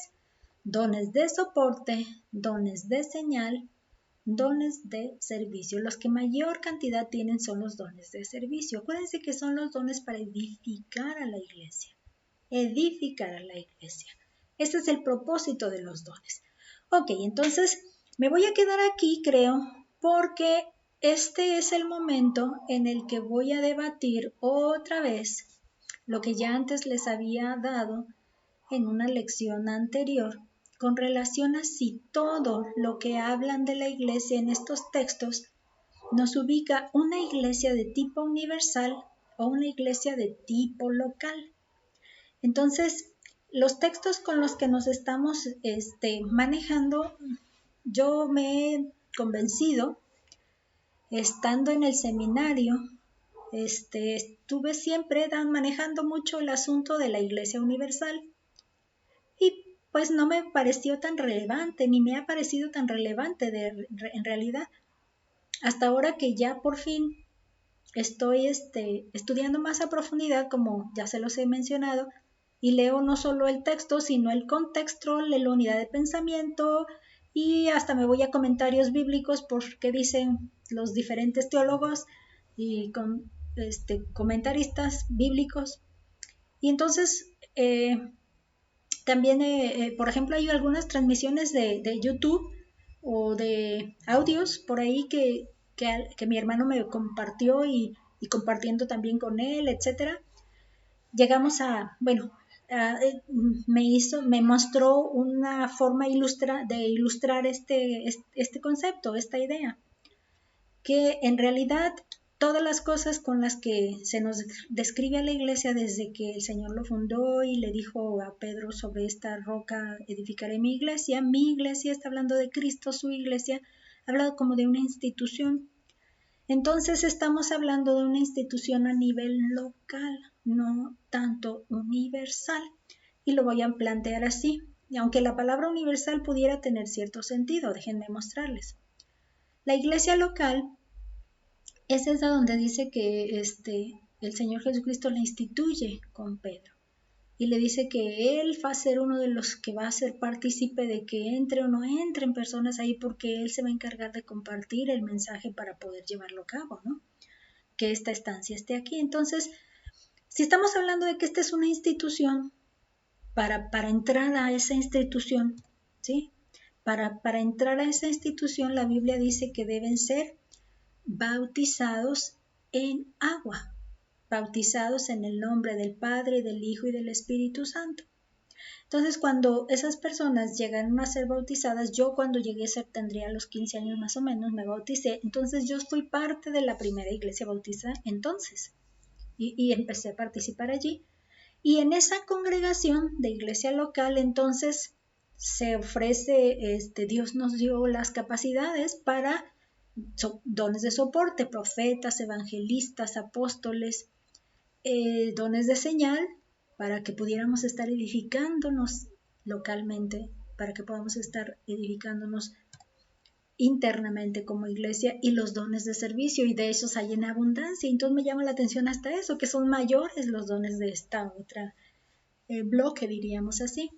Dones de soporte, dones de señal, dones de servicio. Los que mayor cantidad tienen son los dones de servicio. Acuérdense que son los dones para edificar a la iglesia. Edificar a la iglesia. Ese es el propósito de los dones. Ok, entonces me voy a quedar aquí, creo, porque este es el momento en el que voy a debatir otra vez lo que ya antes les había dado en una lección anterior con relación a si todo lo que hablan de la iglesia en estos textos nos ubica una iglesia de tipo universal o una iglesia de tipo local. Entonces, los textos con los que nos estamos manejando, yo me he convencido, estando en el seminario, estuve siempre manejando mucho el asunto de la iglesia universal. Y pues no me pareció tan relevante, ni me ha parecido tan relevante en realidad. Hasta ahora que ya por fin estoy estudiando más a profundidad, como ya se los he mencionado, y leo no solo el texto, sino el contexto, la unidad de pensamiento, y hasta me voy a comentarios bíblicos porque dicen los diferentes teólogos y comentaristas bíblicos. Y entonces también, por ejemplo, hay algunas transmisiones de YouTube o de audios por ahí que mi hermano me compartió y compartiendo también con él, etcétera. Llegamos me mostró una forma de ilustrar este concepto, esta idea, que en realidad todas las cosas con las que se nos describe a la iglesia desde que el Señor lo fundó y le dijo a Pedro, sobre esta roca edificaré mi iglesia está hablando de Cristo, su iglesia, hablado como de una institución. Entonces estamos hablando de una institución a nivel local, no tanto universal, y lo voy a plantear así. Y aunque la palabra universal pudiera tener cierto sentido, déjenme mostrarles. La iglesia local es esa donde dice que el Señor Jesucristo la instituye con Pedro y le dice que él va a ser uno de los que va a ser partícipe de que entre o no entren personas ahí, porque él se va a encargar de compartir el mensaje para poder llevarlo a cabo, ¿no? Que esta estancia esté aquí. Entonces, si estamos hablando de que esta es una institución, para entrar a esa institución, ¿sí? Para entrar a esa institución, la Biblia dice que deben ser bautizados en agua, bautizados en el nombre del Padre, del Hijo y del Espíritu Santo. Entonces, cuando esas personas llegan a ser bautizadas, yo cuando llegué a ser, tendría los 15 años más o menos, me bauticé. Entonces, yo fui parte de la primera iglesia bautizada entonces y empecé a participar allí. Y en esa congregación de iglesia local, entonces, se ofrece, Dios nos dio las capacidades para dones de soporte, profetas, evangelistas, apóstoles, dones de señal, para que pudiéramos estar edificándonos localmente, para que podamos estar edificándonos internamente como iglesia, y los dones de servicio, y de esos hay en abundancia. Entonces me llama la atención hasta eso, que son mayores los dones de esta otra bloque, diríamos así.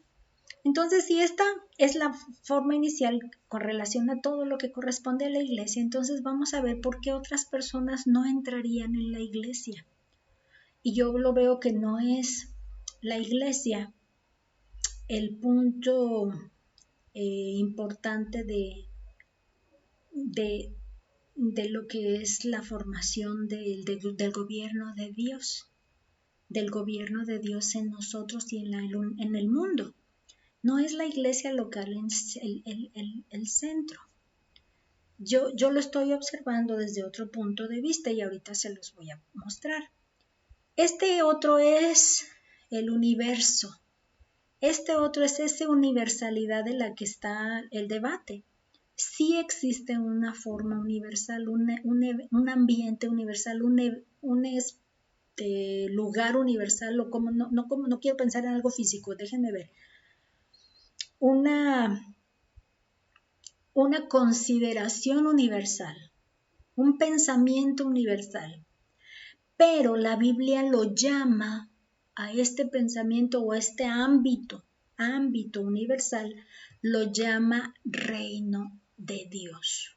Entonces, si esta es la forma inicial con relación a todo lo que corresponde a la iglesia, entonces vamos a ver por qué otras personas no entrarían en la iglesia. Y yo lo veo que no es la iglesia el punto importante de, de lo que es la formación del gobierno de Dios, del gobierno de Dios en nosotros y en el mundo. No es la iglesia local el centro. Yo lo estoy observando desde otro punto de vista y ahorita se los voy a mostrar. Este otro es el universo. Este otro es esa universalidad de la que está el debate. Sí existe una forma universal, un ambiente universal, un lugar universal, o como no quiero pensar en algo físico, déjenme ver. Una consideración universal, un pensamiento universal. Pero la Biblia lo llama a este pensamiento o a este ámbito universal, lo llama reino de Dios.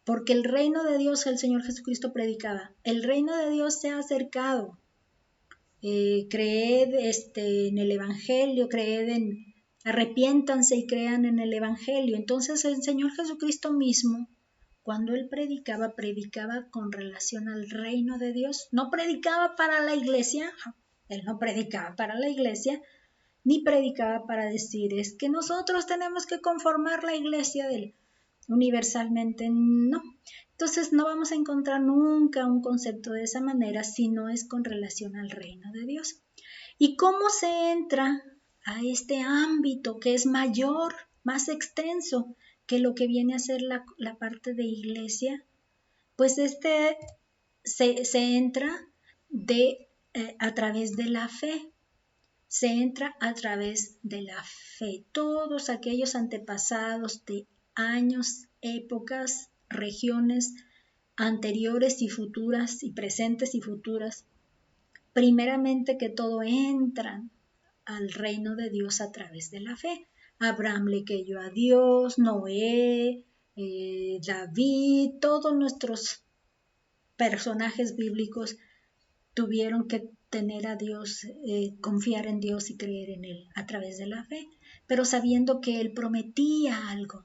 Porque el reino de Dios, el Señor Jesucristo predicaba, el reino de Dios se ha acercado. Creed en el Evangelio, arrepiéntanse y crean en el Evangelio. Entonces el Señor Jesucristo mismo, cuando Él predicaba con relación al reino de Dios. No predicaba para la iglesia, Él no predicaba para la iglesia, ni predicaba para decir, es que nosotros tenemos que conformar la iglesia universalmente, no. Entonces no vamos a encontrar nunca un concepto de esa manera si no es con relación al reino de Dios. ¿Y cómo se entra a este ámbito que es mayor, más extenso que lo que viene a ser la parte de iglesia? Pues se entra a través de la fe. Se entra a través de la fe. Todos aquellos antepasados de años, épocas, regiones anteriores y futuras, y presentes y futuras, primeramente que todo entran al reino de Dios a través de la fe. Abraham le creyó a Dios, Noé, David, todos nuestros personajes bíblicos tuvieron que tener a Dios, confiar en Dios y creer en Él a través de la fe, pero sabiendo que Él prometía algo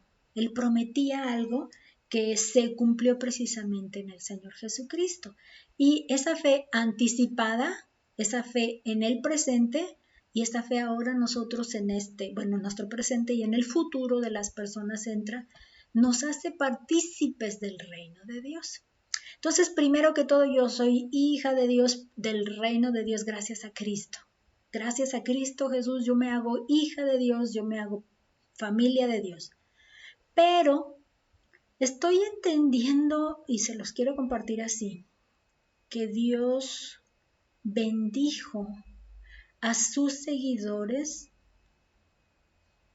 que se cumplió precisamente en el Señor Jesucristo. Y esa fe anticipada, esa fe en el presente, y esta fe ahora nosotros en nuestro presente y en el futuro de las personas entra, nos hace partícipes del reino de Dios. Entonces, primero que todo, yo soy hija de Dios, del reino de Dios, gracias a Cristo. Gracias a Cristo Jesús, yo me hago hija de Dios, yo me hago familia de Dios. Pero estoy entendiendo, y se los quiero compartir así, que Dios bendijo a sus seguidores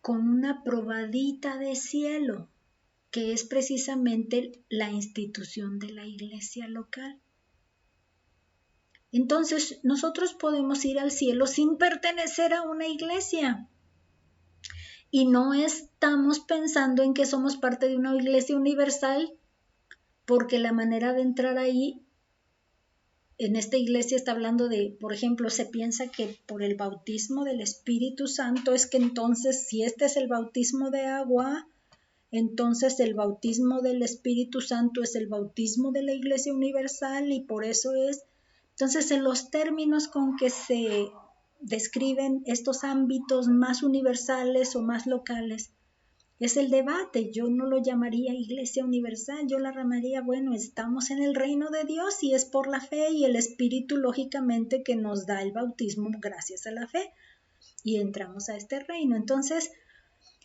con una probadita de cielo, que es precisamente la institución de la iglesia local. Entonces, nosotros podemos ir al cielo sin pertenecer a una iglesia. Y no estamos pensando en que somos parte de una iglesia universal, porque la manera de entrar ahí, en esta iglesia está hablando de, por ejemplo, se piensa que por el bautismo del Espíritu Santo es que entonces, si este es el bautismo de agua, entonces el bautismo del Espíritu Santo es el bautismo de la iglesia universal y por eso es. Entonces, en los términos con que se describen estos ámbitos más universales o más locales, es el debate. Yo no lo llamaría iglesia universal, yo la llamaría, bueno, estamos en el reino de Dios y es por la fe y el Espíritu, lógicamente, que nos da el bautismo gracias a la fe y entramos a este reino. Entonces,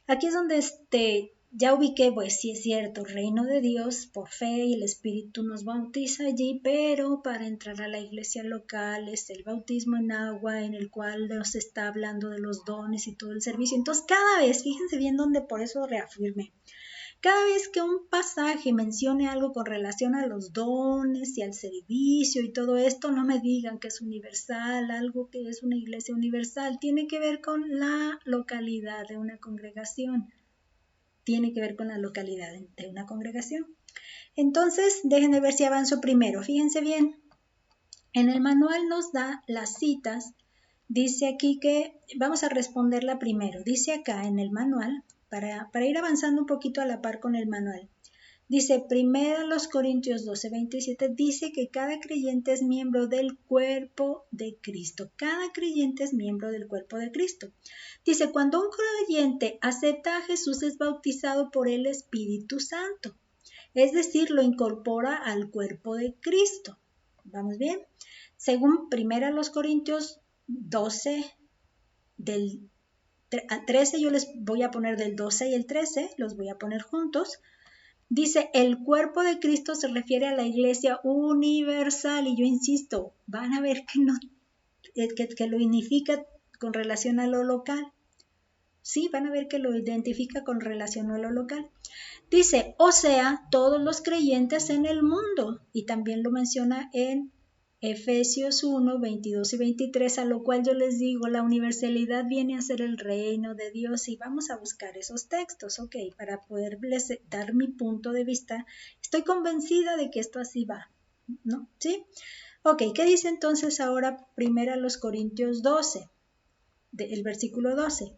aquí es donde ya ubiqué, pues sí es cierto, reino de Dios por fe y el Espíritu nos bautiza allí, pero para entrar a la iglesia local es el bautismo en agua en el cual nos está hablando de los dones y todo el servicio. Entonces cada vez, fíjense bien donde por eso reafirmé, cada vez que un pasaje mencione algo con relación a los dones y al servicio y todo esto, no me digan que es universal, algo que es una iglesia universal, tiene que ver con la localidad de una congregación. Tiene que ver con la localidad de una congregación. Entonces, déjenme ver si avanzo primero. Fíjense bien. En el manual nos da las citas. Dice aquí que vamos a responderla primero. Dice acá en el manual, para ir avanzando un poquito a la par con el manual. Dice, 1 Corintios 12:27, dice que cada creyente es miembro del cuerpo de Cristo. Cada creyente es miembro del cuerpo de Cristo. Dice, cuando un creyente acepta a Jesús, es bautizado por el Espíritu Santo. Es decir, lo incorpora al cuerpo de Cristo. ¿Vamos bien? Según 1 Corintios 12, del 13, yo les voy a poner del 12 y el 13, los voy a poner juntos. Dice, el cuerpo de Cristo se refiere a la iglesia universal, y yo insisto, van a ver que lo unifica con relación a lo local. Sí, van a ver que lo identifica con relación a lo local. Dice, o sea, todos los creyentes en el mundo, y también lo menciona en Efesios 1, 22 y 23, a lo cual yo les digo, la universalidad viene a ser el reino de Dios, y vamos a buscar esos textos, ok, para poderles dar mi punto de vista. Estoy convencida de que esto así va, ¿no? ¿Sí? Ok, ¿qué dice entonces ahora 1 Corintios 12, el versículo 12?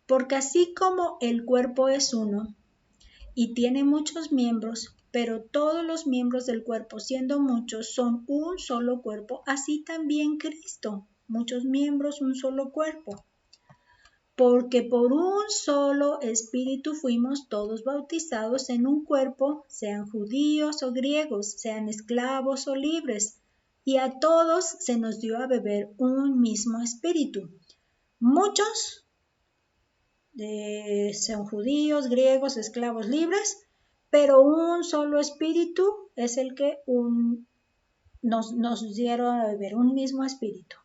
Porque así como el cuerpo es uno, y tiene muchos miembros, pero todos los miembros del cuerpo, siendo muchos, son un solo cuerpo, así también Cristo, muchos miembros, un solo cuerpo. Porque por un solo espíritu fuimos todos bautizados en un cuerpo, sean judíos o griegos, sean esclavos o libres, y a todos se nos dio a beber un mismo espíritu. Muchos sean judíos, griegos, esclavos, libres, pero un solo espíritu es el que nos dieron a beber, un mismo espíritu.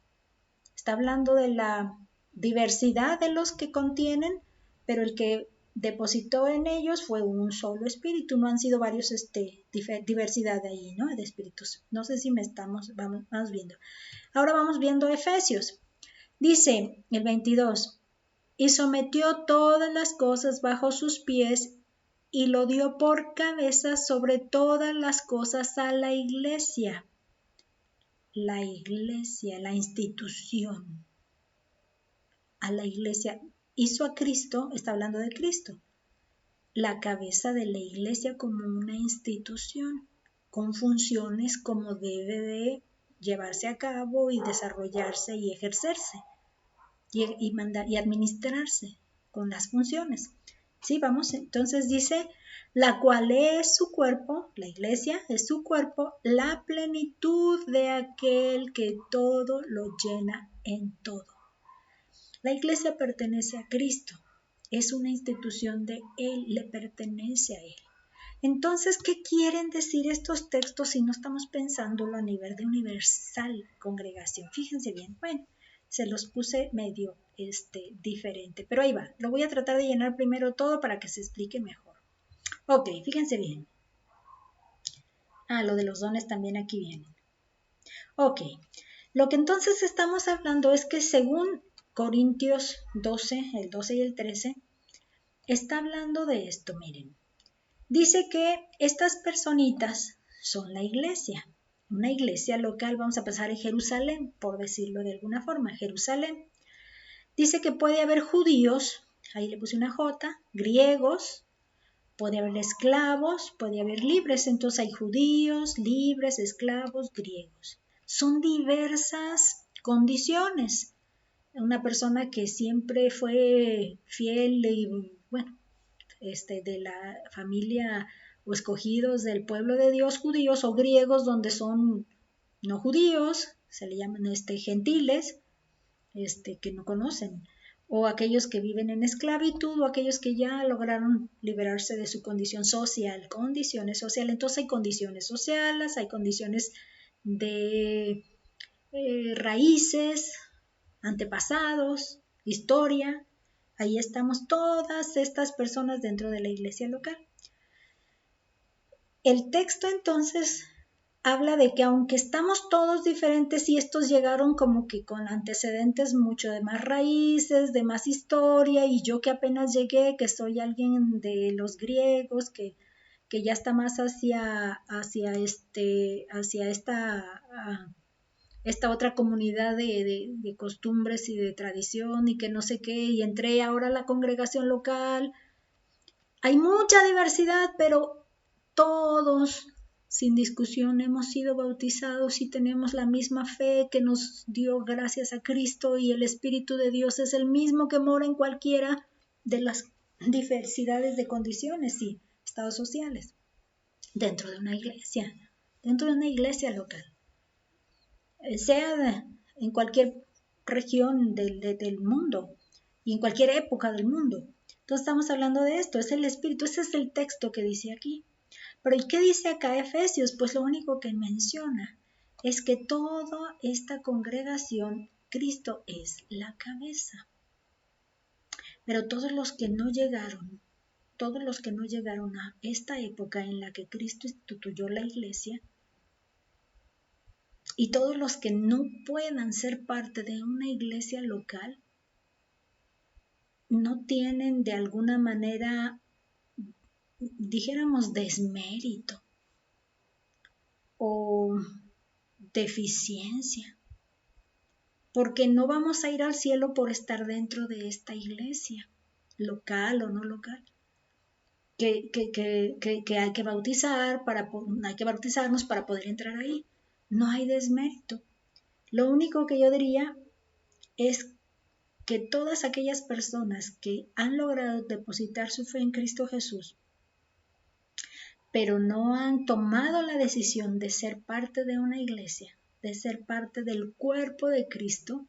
Está hablando de la diversidad de los que contienen, pero el que depositó en ellos fue un solo espíritu, no han sido varios, diversidad de ahí, ¿no? De espíritus. No sé si vamos viendo. Ahora vamos viendo Efesios. Dice el 22, y sometió todas las cosas bajo sus pies y lo dio por cabeza sobre todas las cosas a la iglesia. La iglesia, la institución. A la iglesia hizo a Cristo, está hablando de Cristo, la cabeza de la iglesia como una institución, con funciones como debe de llevarse a cabo y desarrollarse y ejercerse. Y administrarse con las funciones. Sí, vamos, entonces dice, la cual es su cuerpo, la iglesia es su cuerpo, la plenitud de aquel que todo lo llena en todo. La iglesia pertenece a Cristo, es una institución de Él, le pertenece a Él. Entonces, ¿qué quieren decir estos textos si no estamos pensándolo a nivel de universal congregación? Fíjense bien, bueno, se los puse medio diferente, pero ahí va, lo voy a tratar de llenar primero todo para que se explique mejor. Ok, fíjense bien. Lo de los dones también aquí viene. Ok, lo que entonces estamos hablando es que según Corintios 12, el 12 y el 13, está hablando de esto, miren. Dice que estas personitas son la iglesia, una iglesia local, vamos a pasar en Jerusalén, por decirlo de alguna forma, Jerusalén. Dice que puede haber judíos, ahí le puse una J, griegos, puede haber esclavos, puede haber libres, entonces hay judíos, libres, esclavos, griegos. Son diversas condiciones. Una persona que siempre fue fiel y, bueno, de la familia o escogidos del pueblo de Dios, judíos o griegos, donde son no judíos, se le llaman gentiles, que no conocen, o aquellos que viven en esclavitud, o aquellos que ya lograron liberarse de su condición social, condiciones sociales. Entonces hay condiciones sociales, hay condiciones de raíces, antepasados, historia. Ahí estamos todas estas personas dentro de la iglesia local. El texto entonces habla de que aunque estamos todos diferentes y estos llegaron como que con antecedentes mucho de más raíces, de más historia, y yo que apenas llegué, que soy alguien de los griegos, que ya está más hacia esta esta otra comunidad de costumbres y de tradición y que no sé qué, y entré ahora a la congregación local. Hay mucha diversidad, pero todos, sin discusión, hemos sido bautizados y tenemos la misma fe que nos dio gracias a Cristo, y el Espíritu de Dios es el mismo que mora en cualquiera de las diversidades de condiciones y estados sociales dentro de una iglesia local, sea en cualquier región del mundo y en cualquier época del mundo. Entonces estamos hablando de esto, es el Espíritu, ese es el texto que dice aquí. Pero ¿y qué dice acá Efesios? Pues lo único que menciona es que toda esta congregación, Cristo es la cabeza. Pero todos los que no llegaron a esta época en la que Cristo instituyó la iglesia, y todos los que no puedan ser parte de una iglesia local, no tienen de alguna manera, dijéramos, desmérito o deficiencia, porque no vamos a ir al cielo por estar dentro de esta iglesia, local o no local, que hay que bautizarnos para poder entrar ahí. No hay desmérito. Lo único que yo diría es que todas aquellas personas que han logrado depositar su fe en Cristo Jesús, pero no han tomado la decisión de ser parte de una iglesia, de ser parte del cuerpo de Cristo,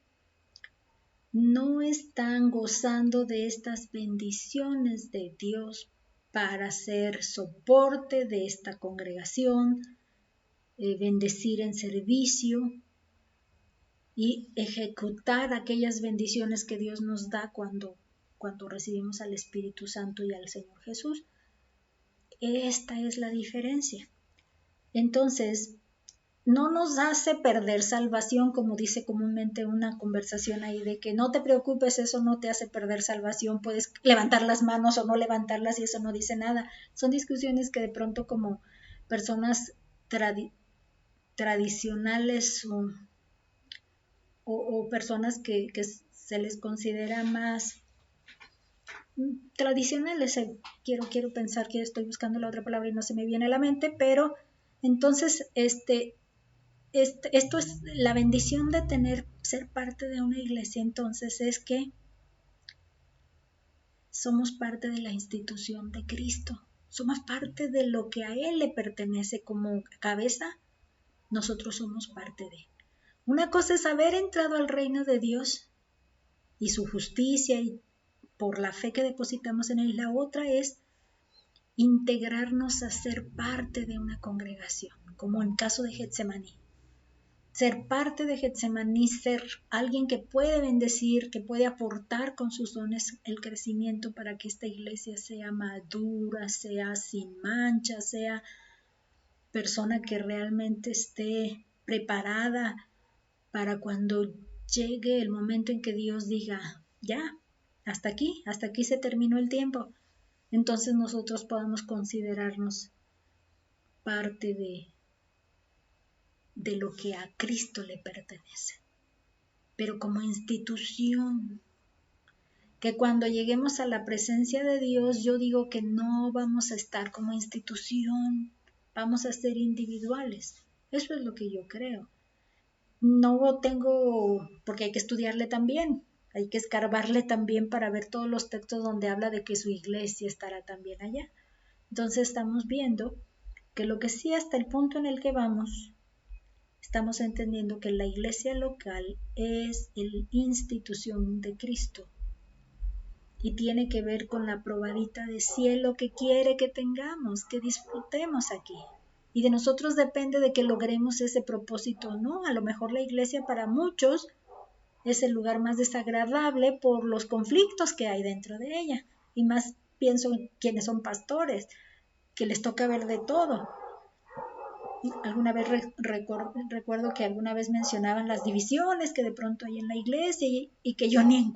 no están gozando de estas bendiciones de Dios para ser soporte de esta congregación, bendecir en servicio y ejecutar aquellas bendiciones que Dios nos da cuando recibimos al Espíritu Santo y al Señor Jesús. Esta es la diferencia. Entonces, no nos hace perder salvación, como dice comúnmente una conversación ahí, de que no te preocupes, eso no te hace perder salvación, puedes levantar las manos o no levantarlas y eso no dice nada. Son discusiones que de pronto como personas tradicionales o personas que se les considera más tradicionales, quiero pensar que estoy buscando la otra palabra y no se me viene a la mente, pero entonces esto es la bendición de ser parte de una iglesia. Entonces es que somos parte de la institución de Cristo, somos parte de lo que a Él le pertenece como cabeza. Nosotros somos parte de. Una cosa es haber entrado al reino de Dios y su justicia y por la fe que depositamos en Él. La otra es integrarnos a ser parte de una congregación, como en el caso de Getsemaní. Ser parte de Getsemaní, ser alguien que puede bendecir, que puede aportar con sus dones el crecimiento para que esta iglesia sea madura, sea sin mancha, sea persona que realmente esté preparada para cuando llegue el momento en que Dios diga, ya, hasta aquí se terminó el tiempo. Entonces nosotros podamos considerarnos parte de lo que a Cristo le pertenece, pero como institución, que cuando lleguemos a la presencia de Dios, yo digo que no vamos a estar como institución, vamos a ser individuales. Eso es lo que yo creo. No tengo, porque hay que estudiarle también, hay que escarbarle también para ver todos los textos donde habla de que su iglesia estará también allá. Entonces estamos viendo que lo que sí, hasta el punto en el que vamos, estamos entendiendo que la iglesia local es la institución de Cristo y tiene que ver con la probadita de cielo que quiere que tengamos, que disfrutemos aquí. Y de nosotros depende de que logremos ese propósito o no. A lo mejor la iglesia para muchos es el lugar más desagradable por los conflictos que hay dentro de ella. Y más pienso en quienes son pastores, que les toca ver de todo. Alguna vez recuerdo que alguna vez mencionaban las divisiones que de pronto hay en la iglesia y que yo ni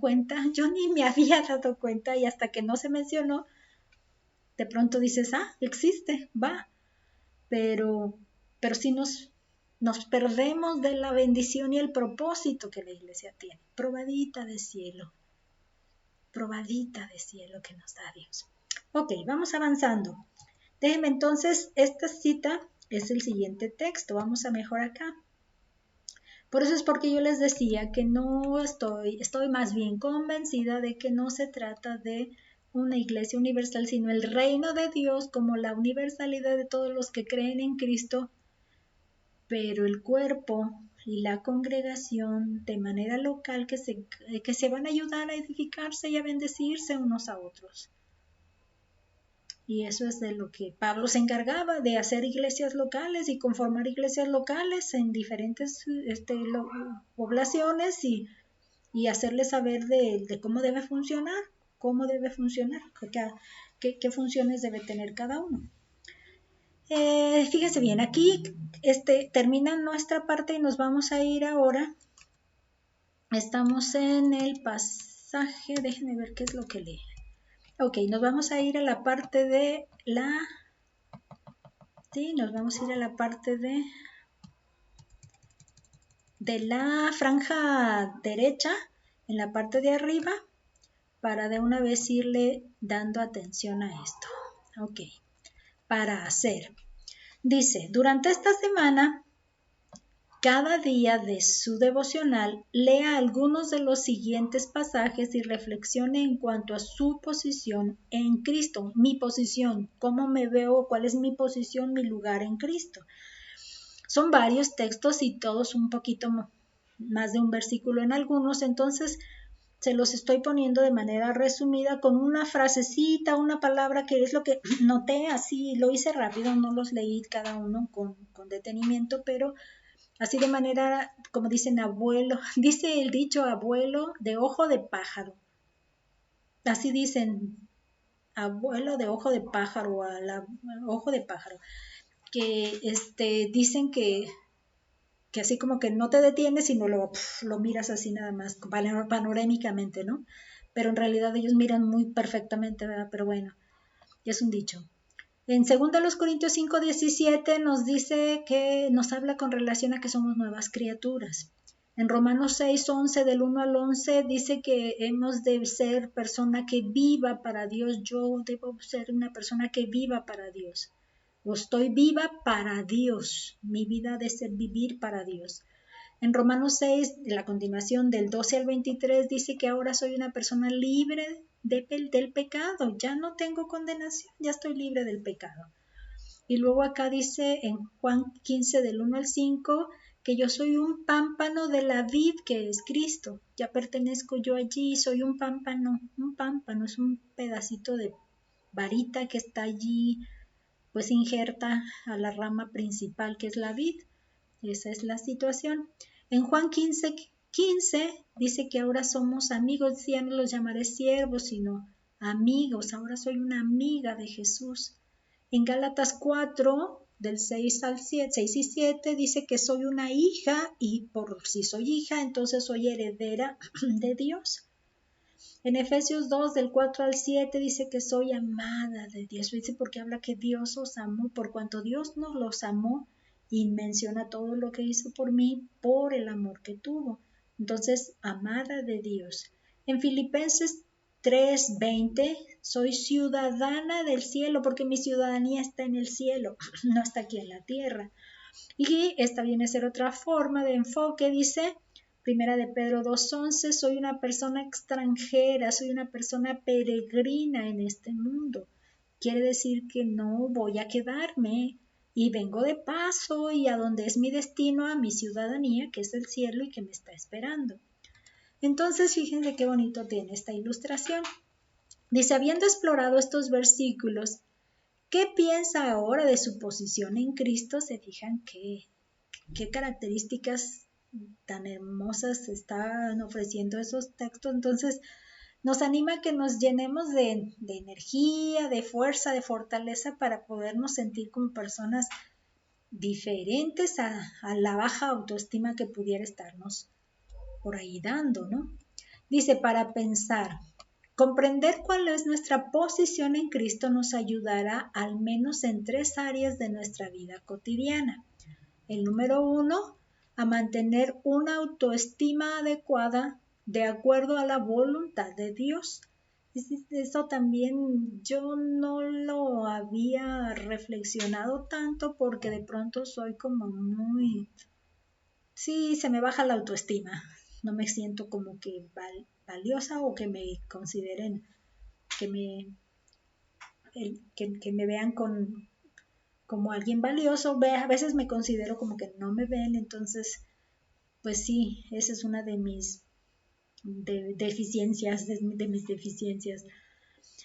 me había dado cuenta, y hasta que no se mencionó, de pronto dices, existe, va, pero sí nos perdemos de la bendición y el propósito que la iglesia tiene. Probadita de cielo que nos da Dios. Ok, vamos avanzando. Déjenme entonces, esta cita es el siguiente texto. Vamos a mejor acá. Por eso es porque yo les decía que no estoy más bien convencida de que no se trata de una iglesia universal, sino el reino de Dios como la universalidad de todos los que creen en Cristo, pero el cuerpo y la congregación de manera local que se van a ayudar a edificarse y a bendecirse unos a otros. Y eso es de lo que Pablo se encargaba, de hacer iglesias locales y conformar iglesias locales en diferentes poblaciones y hacerles saber de cómo debe funcionar, qué funciones debe tener cada uno. Fíjense bien, aquí termina nuestra parte y nos vamos a ir ahora. Estamos en el pasaje, déjenme ver qué es lo que lee. Ok, nos vamos a ir a la parte de nos vamos a ir a la parte de la franja derecha, en la parte de arriba, para de una vez irle dando atención a esto. Ok, para hacer. Dice, durante esta semana, cada día de su devocional, lea algunos de los siguientes pasajes y reflexione en cuanto a su posición en Cristo. Mi posición, cómo me veo, cuál es mi posición, mi lugar en Cristo. Son varios textos y todos un poquito más de un versículo en algunos, entonces se los estoy poniendo de manera resumida con una frasecita, una palabra que es lo que noté así, lo hice rápido, no los leí cada uno con detenimiento, pero así de manera, como dicen abuelo, dice el dicho abuelo de ojo de pájaro. Así dicen, abuelo de ojo de pájaro, ojo de pájaro. Que dicen que así como que no te detienes, sino lo miras así nada más, panorámicamente, ¿no? Pero en realidad ellos miran muy perfectamente, ¿verdad? Pero bueno, es un dicho. En 2 Corintios 5:17 nos dice que nos habla con relación a que somos nuevas criaturas. En Romanos 6:11 del 1 al 11 dice que hemos de ser persona que viva para Dios. Yo debo ser una persona que viva para Dios. O estoy viva para Dios. Mi vida debe ser vivir para Dios. En Romanos 6, la continuación del 12 al 23, dice que ahora soy una persona libre del pecado, ya no tengo condenación, ya estoy libre del pecado. Y luego acá dice en Juan 15 del 1 al 5 que yo soy un pámpano de la vid que es Cristo, ya pertenezco yo allí, soy un pámpano es un pedacito de varita que está allí pues injerta a la rama principal que es la vid. Esa es la situación. En Juan 15 dice que ahora somos amigos, ya no los llamaré siervos, sino amigos, ahora soy una amiga de Jesús. En Gálatas 4, del 6 y 7, dice que soy una hija y por si soy hija, entonces soy heredera de Dios. En Efesios 2, del 4 al 7, dice que soy amada de Dios. Dice porque habla que Dios os amó, por cuanto Dios nos los amó, y menciona todo lo que hizo por mí, por el amor que tuvo. Entonces, amada de Dios. En Filipenses 3:20, soy ciudadana del cielo, porque mi ciudadanía está en el cielo, no está aquí en la tierra. Y esta viene a ser otra forma de enfoque, dice Primera de Pedro 2:11, soy una persona extranjera, soy una persona peregrina en este mundo. Quiere decir que no voy a quedarme y vengo de paso y a donde es mi destino, a mi ciudadanía, que es el cielo y que me está esperando. Entonces, fíjense qué bonito tiene esta ilustración. Dice, habiendo explorado estos versículos, ¿qué piensa ahora de su posición en Cristo? Se fijan qué características tan hermosas están ofreciendo esos textos. Entonces, nos anima a que nos llenemos de energía, de fuerza, de fortaleza para podernos sentir como personas diferentes a la baja autoestima que pudiera estarnos por ahí dando, ¿no? Dice, para pensar, comprender cuál es nuestra posición en Cristo nos ayudará al menos en 3 áreas de nuestra vida cotidiana. El número 1, a mantener una autoestima adecuada de acuerdo a la voluntad de Dios. Eso también yo no lo había reflexionado tanto porque de pronto soy como muy... Sí, se me baja la autoestima. No me siento como que valiosa o que me consideren, que me vean como alguien valioso. A veces me considero como que no me ven, entonces, pues sí, esa es una de mis deficiencias, de mis deficiencias.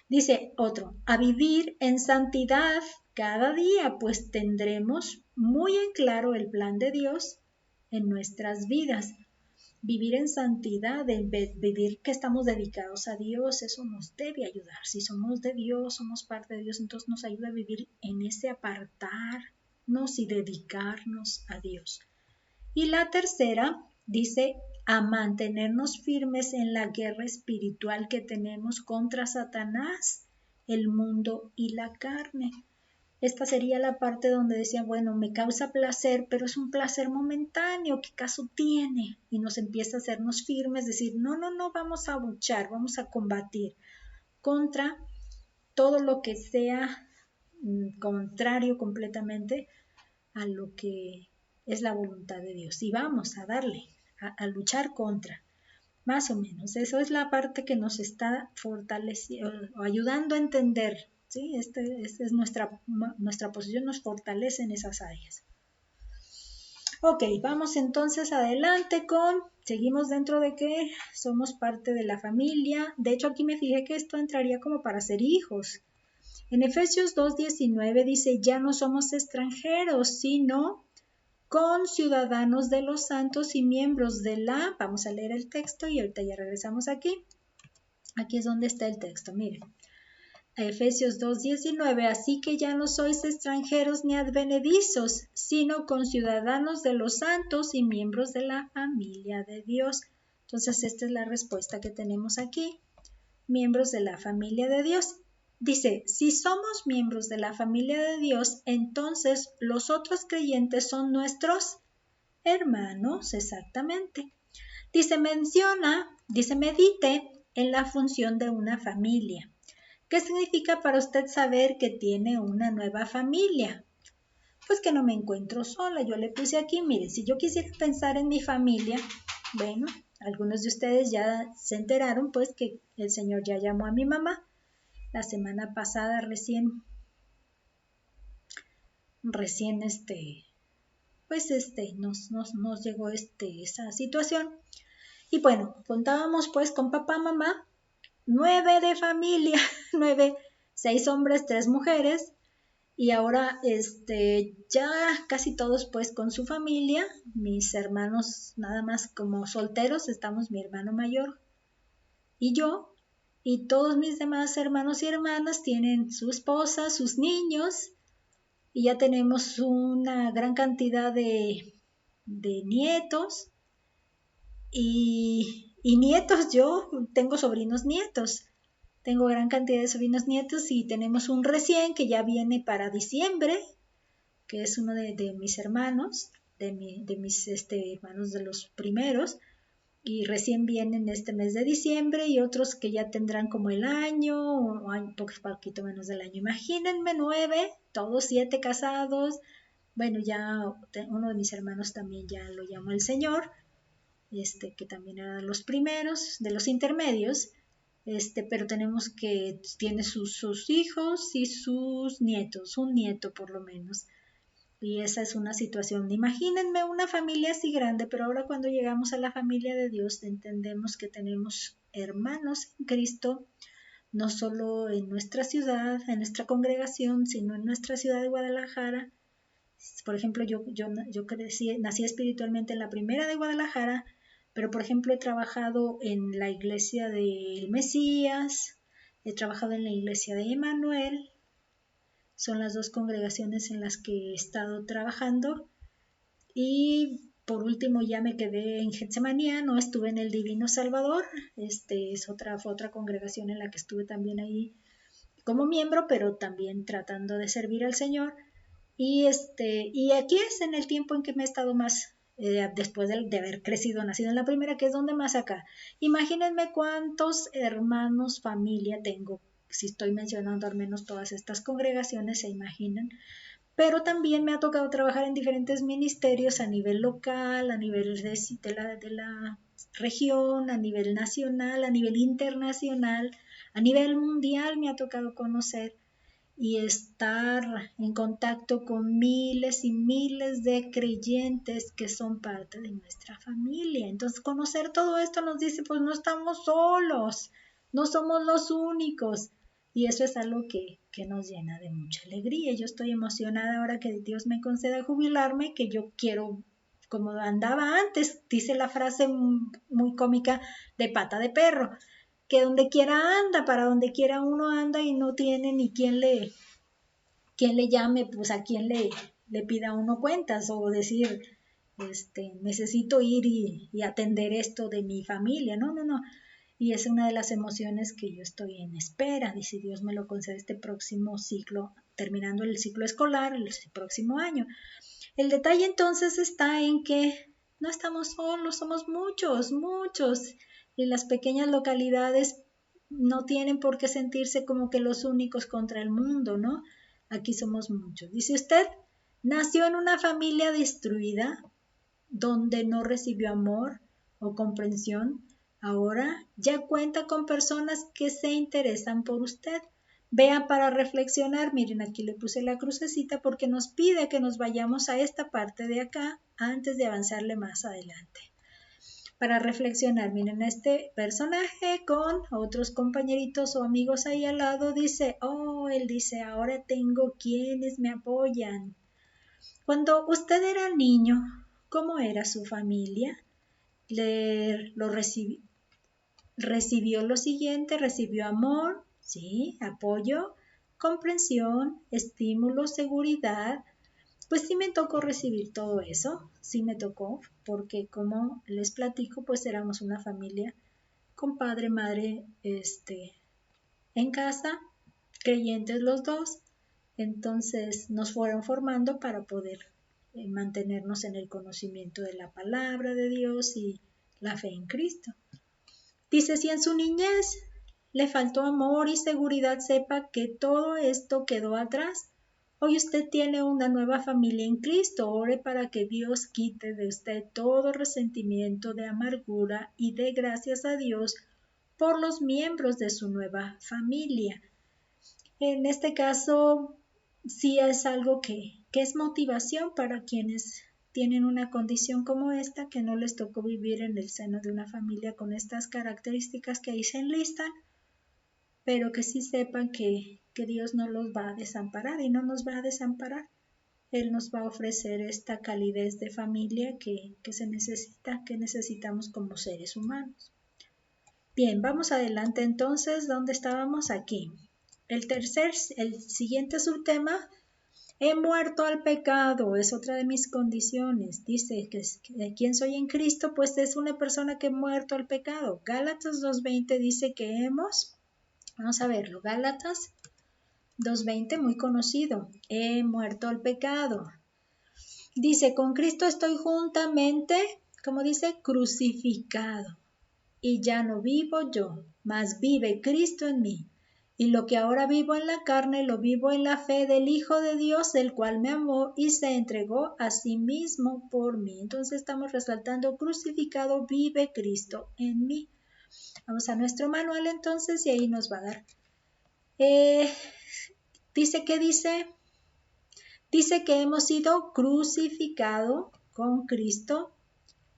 Dice otro, a vivir en santidad cada día, pues tendremos muy en claro el plan de Dios en nuestras vidas. Vivir en santidad, vivir que estamos dedicados a Dios, eso nos debe ayudar. Si somos de Dios, somos parte de Dios, entonces nos ayuda a vivir en ese apartarnos y dedicarnos a Dios. Y la tercera dice a mantenernos firmes en la guerra espiritual que tenemos contra Satanás, el mundo y la carne. Esta sería la parte donde decía, bueno, me causa placer, pero es un placer momentáneo, ¿qué caso tiene? Y nos empieza a hacernos firmes, decir, no, vamos a luchar, vamos a combatir contra todo lo que sea contrario completamente a lo que es la voluntad de Dios. Y vamos a darle, a luchar contra. Más o menos, eso es la parte que nos está fortaleciendo o ayudando a entender, ¿sí? Esta es nuestra posición, nos fortalece en esas áreas. Ok, vamos entonces adelante seguimos dentro de que somos parte de la familia. De hecho, aquí me fijé que esto entraría como para ser hijos. En Efesios 2:19 dice, ya no somos extranjeros, sino conciudadanos de los santos y miembros de la... Vamos a leer el texto y ahorita ya regresamos aquí. Aquí es donde está el texto, miren. Efesios 2:19, así que ya no sois extranjeros ni advenedizos, sino conciudadanos de los santos y miembros de la familia de Dios. Entonces, esta es la respuesta que tenemos aquí. Miembros de la familia de Dios. Dice, si somos miembros de la familia de Dios, entonces los otros creyentes son nuestros hermanos, exactamente. Dice, medite en la función de una familia. ¿Qué significa para usted saber que tiene una nueva familia? Pues que no me encuentro sola. Yo le puse aquí, mire, si yo quisiera pensar en mi familia, bueno, algunos de ustedes ya se enteraron, pues que el Señor ya llamó a mi mamá. La semana pasada recién nos llegó esa situación. Y bueno, contábamos pues con papá, mamá, 9 de familia, 6 hombres, 3 mujeres, y ahora ya casi todos pues con su familia, mis hermanos nada más como solteros, estamos mi hermano mayor y yo, y todos mis demás hermanos y hermanas tienen su esposa, sus niños, y ya tenemos una gran cantidad de nietos y nietos. Yo tengo sobrinos nietos, tengo gran cantidad de sobrinos nietos y tenemos un recién que ya viene para diciembre, que es uno de mis hermanos, de mis hermanos de los primeros, y recién vienen este mes de diciembre, y otros que ya tendrán como el año o un poquito menos del año. Imagínense 9, todos 7 casados. Bueno, ya uno de mis hermanos también ya lo llamó el Señor, que también era de los primeros, de los intermedios, pero tenemos que tiene sus hijos y sus nietos, un nieto por lo menos. Y esa es una situación. Imagínense una familia así grande, pero ahora cuando llegamos a la familia de Dios entendemos que tenemos hermanos en Cristo, no solo en nuestra ciudad, en nuestra congregación, sino en nuestra ciudad de Guadalajara. Por ejemplo, yo nací espiritualmente en la primera de Guadalajara, pero por ejemplo he trabajado en la iglesia del Mesías, he trabajado en la iglesia de Emmanuel. Son las 2 congregaciones en las que he estado trabajando. Y por último ya me quedé en Getsemaní, no estuve en el Divino Salvador. Fue otra congregación en la que estuve también ahí como miembro, pero también tratando de servir al Señor. Y aquí es en el tiempo en que me he estado más, después de haber crecido, nacido en la primera, que es donde más acá. Imagínense cuántos hermanos, familia tengo, si estoy mencionando al menos todas estas congregaciones, se imaginan. Pero también me ha tocado trabajar en diferentes ministerios a nivel local, a nivel de la región, a nivel nacional, a nivel internacional, a nivel mundial me ha tocado conocer y estar en contacto con miles y miles de creyentes que son parte de nuestra familia. Entonces, conocer todo esto nos dice, pues no estamos solos, no somos los únicos. Y eso es algo que nos llena de mucha alegría. Yo estoy emocionada ahora que Dios me conceda jubilarme, que yo quiero, como andaba antes, dice la frase muy cómica de pata de perro, que donde quiera anda, para donde quiera uno anda y no tiene ni quien le llame, pues a quien le pida a uno cuentas o decir, necesito ir y atender esto de mi familia. No, no, no. Y es una de las emociones que yo estoy en espera, y si Dios me lo concede este próximo ciclo, terminando el ciclo escolar, el próximo año. El detalle entonces está en que no estamos solos, somos muchos, muchos, y las pequeñas localidades no tienen por qué sentirse como que los únicos contra el mundo, ¿no? Aquí somos muchos. Dice usted, nació en una familia destruida, donde no recibió amor o comprensión, ahora ya cuenta con personas que se interesan por usted. Vea para reflexionar, miren aquí le puse la crucecita porque nos pide que nos vayamos a esta parte de acá antes de avanzarle más adelante. Para reflexionar, miren este personaje con otros compañeritos o amigos ahí al lado dice, él dice, ahora tengo quienes me apoyan. Cuando usted era niño, ¿cómo era su familia? Recibió lo siguiente, recibió amor, sí, apoyo, comprensión, estímulo, seguridad. Pues sí me tocó recibir todo eso, sí me tocó, porque como les platico, pues éramos una familia con padre, madre, en casa, creyentes los dos, entonces nos fueron formando para poder mantenernos en el conocimiento de la palabra de Dios y la fe en Cristo. Dice, si en su niñez le faltó amor y seguridad, sepa que todo esto quedó atrás. Hoy usted tiene una nueva familia en Cristo. Ore para que Dios quite de usted todo resentimiento, de amargura y dé gracias a Dios por los miembros de su nueva familia. En este caso, sí es algo que es motivación para quienes tienen una condición como esta, que no les tocó vivir en el seno de una familia con estas características que ahí se enlistan, pero que sí sepan que Dios no los va a desamparar y no nos va a desamparar. Él nos va a ofrecer esta calidez de familia que se necesita, que necesitamos como seres humanos. Bien, vamos adelante entonces, ¿dónde estábamos? Aquí. El siguiente subtema, he muerto al pecado, es otra de mis condiciones. Dice que ¿quién soy en Cristo? Pues es una persona que ha muerto al pecado. Gálatas 2:20 dice que vamos a verlo, Gálatas 2:20, muy conocido, he muerto al pecado. Dice, con Cristo estoy juntamente, como dice, crucificado. Y ya no vivo yo, mas vive Cristo en mí. Y lo que ahora vivo en la carne, lo vivo en la fe del Hijo de Dios, el cual me amó y se entregó a sí mismo por mí. Entonces estamos resaltando, crucificado, vive Cristo en mí. Vamos a nuestro manual entonces y ahí nos va a dar. Dice que hemos sido crucificado con Cristo.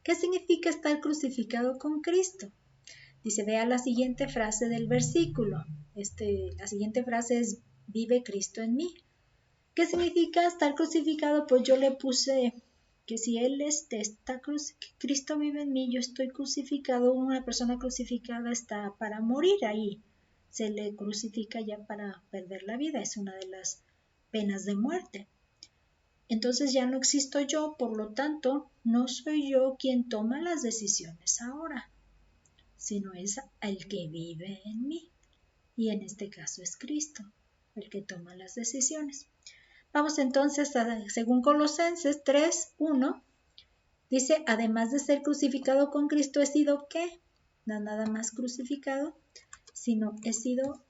¿Qué significa estar crucificado con Cristo? Dice, vea la siguiente frase del versículo. La siguiente frase es, vive Cristo en mí. ¿Qué significa estar crucificado? Pues yo le puse que si Cristo vive en mí, yo estoy crucificado, una persona crucificada está para morir ahí. Se le crucifica ya para perder la vida, es una de las penas de muerte. Entonces ya no existo yo, por lo tanto, no soy yo quien toma las decisiones ahora, sino es el que vive en mí. Y en este caso es Cristo, el que toma las decisiones. Vamos entonces según Colosenses 3:1, dice, además de ser crucificado con Cristo, he sido ¿qué? No nada más crucificado, sino he sido,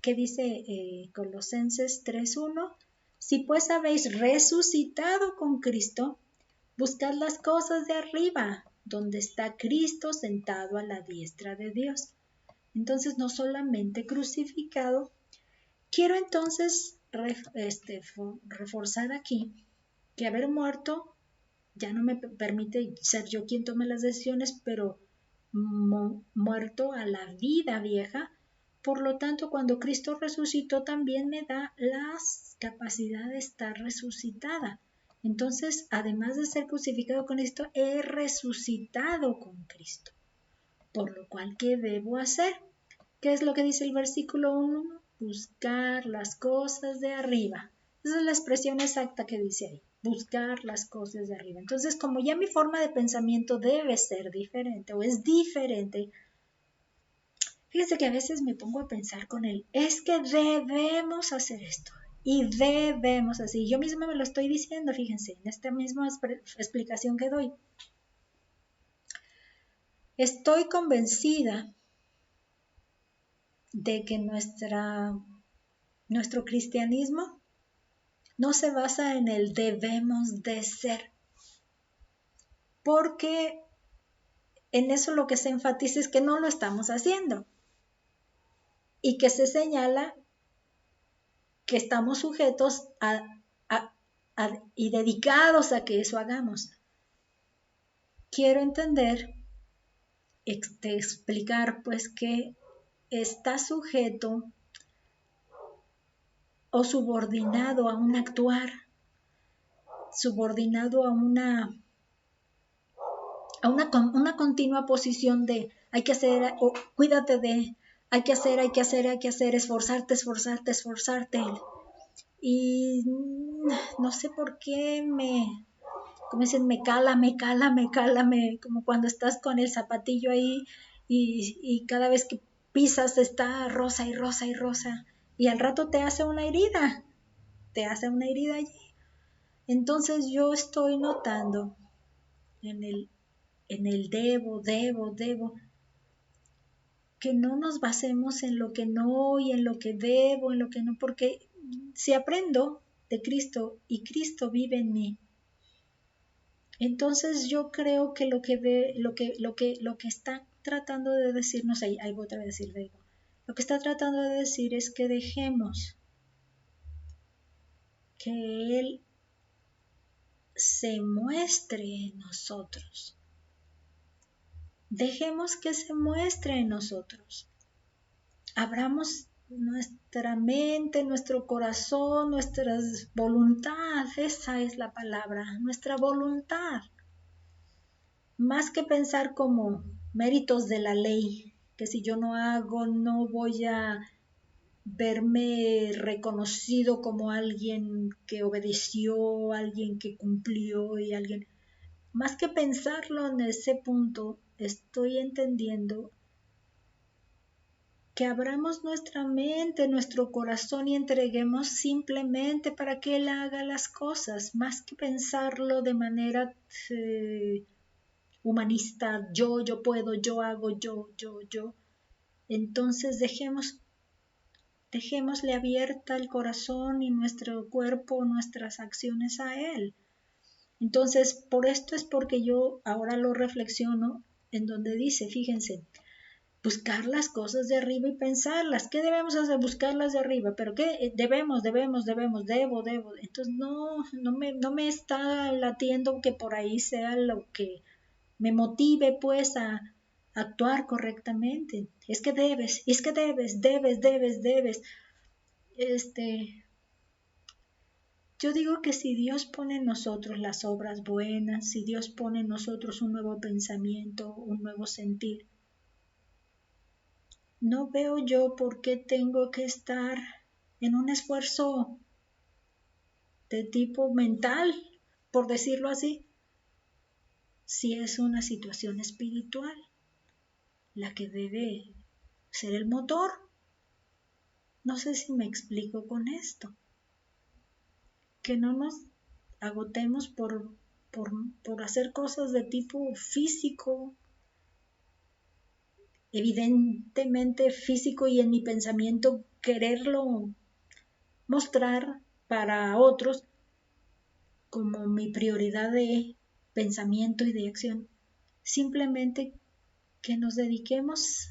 ¿qué dice Colosenses 3:1? Si pues habéis resucitado con Cristo, buscad las cosas de arriba, donde está Cristo sentado a la diestra de Dios. Entonces, no solamente crucificado. Quiero entonces reforzar aquí que haber muerto ya no me permite ser yo quien tome las decisiones, pero muerto a la vida vieja. Por lo tanto, cuando Cristo resucitó, también me da la capacidad de estar resucitada. Entonces, además de ser crucificado con Cristo, he resucitado con Cristo. Por lo cual, ¿qué debo hacer? ¿Qué es lo que dice el versículo 1? Buscar las cosas de arriba. Esa es la expresión exacta que dice ahí. Buscar las cosas de arriba. Entonces, como ya mi forma de pensamiento debe ser diferente o es diferente, fíjense que a veces me pongo a pensar con él, es que debemos hacer esto y debemos así. Yo misma me lo estoy diciendo, fíjense, en esta misma explicación que doy. Estoy convencida de que nuestro cristianismo no se basa en el debemos de ser, porque en eso lo que se enfatiza es que no lo estamos haciendo y que se señala que estamos sujetos y dedicados a que eso hagamos. Quiero entender, explicar pues que está sujeto o subordinado a un actuar, subordinado a una continua posición de hay que hacer, o cuídate de, hay que hacer, esforzarte. Y no sé por qué como dicen, me cala, como cuando estás con el zapatillo ahí y cada vez que pisas está rosa y rosa y rosa. Y al rato te hace una herida allí. Entonces yo estoy notando en el debo, que no nos basemos en lo que no y en lo que debo, en lo que no, porque si aprendo de Cristo y Cristo vive en mí, entonces yo creo que lo que está tratando de decirnos, ahí voy otra vez a decir debo, lo que está tratando de decir es que dejemos que Él se muestre en nosotros. Dejemos que se muestre en nosotros. Abramos nuestra mente, nuestro corazón, nuestra voluntad. Esa es la palabra, nuestra voluntad. Más que pensar como méritos de la ley, que si yo no hago, no voy a verme reconocido como alguien que obedeció, alguien que cumplió y alguien. Más que pensarlo en ese punto, estoy entendiendo que abramos nuestra mente, nuestro corazón y entreguemos simplemente para que Él haga las cosas, más que pensarlo de manera humanista, yo puedo, yo hago, yo. Entonces dejémosle abierta el corazón y nuestro cuerpo, nuestras acciones a Él. Entonces, por esto es porque yo ahora lo reflexiono en donde dice, fíjense, buscar las cosas de arriba y pensarlas. ¿Qué debemos hacer? Buscarlas de arriba. ¿Pero qué? Debo. Entonces no me está latiendo que por ahí sea lo que me motive pues a actuar correctamente. Es que debes. Yo digo que si Dios pone en nosotros las obras buenas, si Dios pone en nosotros un nuevo pensamiento, un nuevo sentir, no veo yo por qué tengo que estar en un esfuerzo de tipo mental, por decirlo así, si es una situación espiritual la que debe ser el motor. No sé si me explico con esto. que no nos agotemos por hacer cosas de tipo físico, evidentemente físico, y en mi pensamiento quererlo mostrar para otros como mi prioridad de pensamiento y de acción. Simplemente que nos dediquemos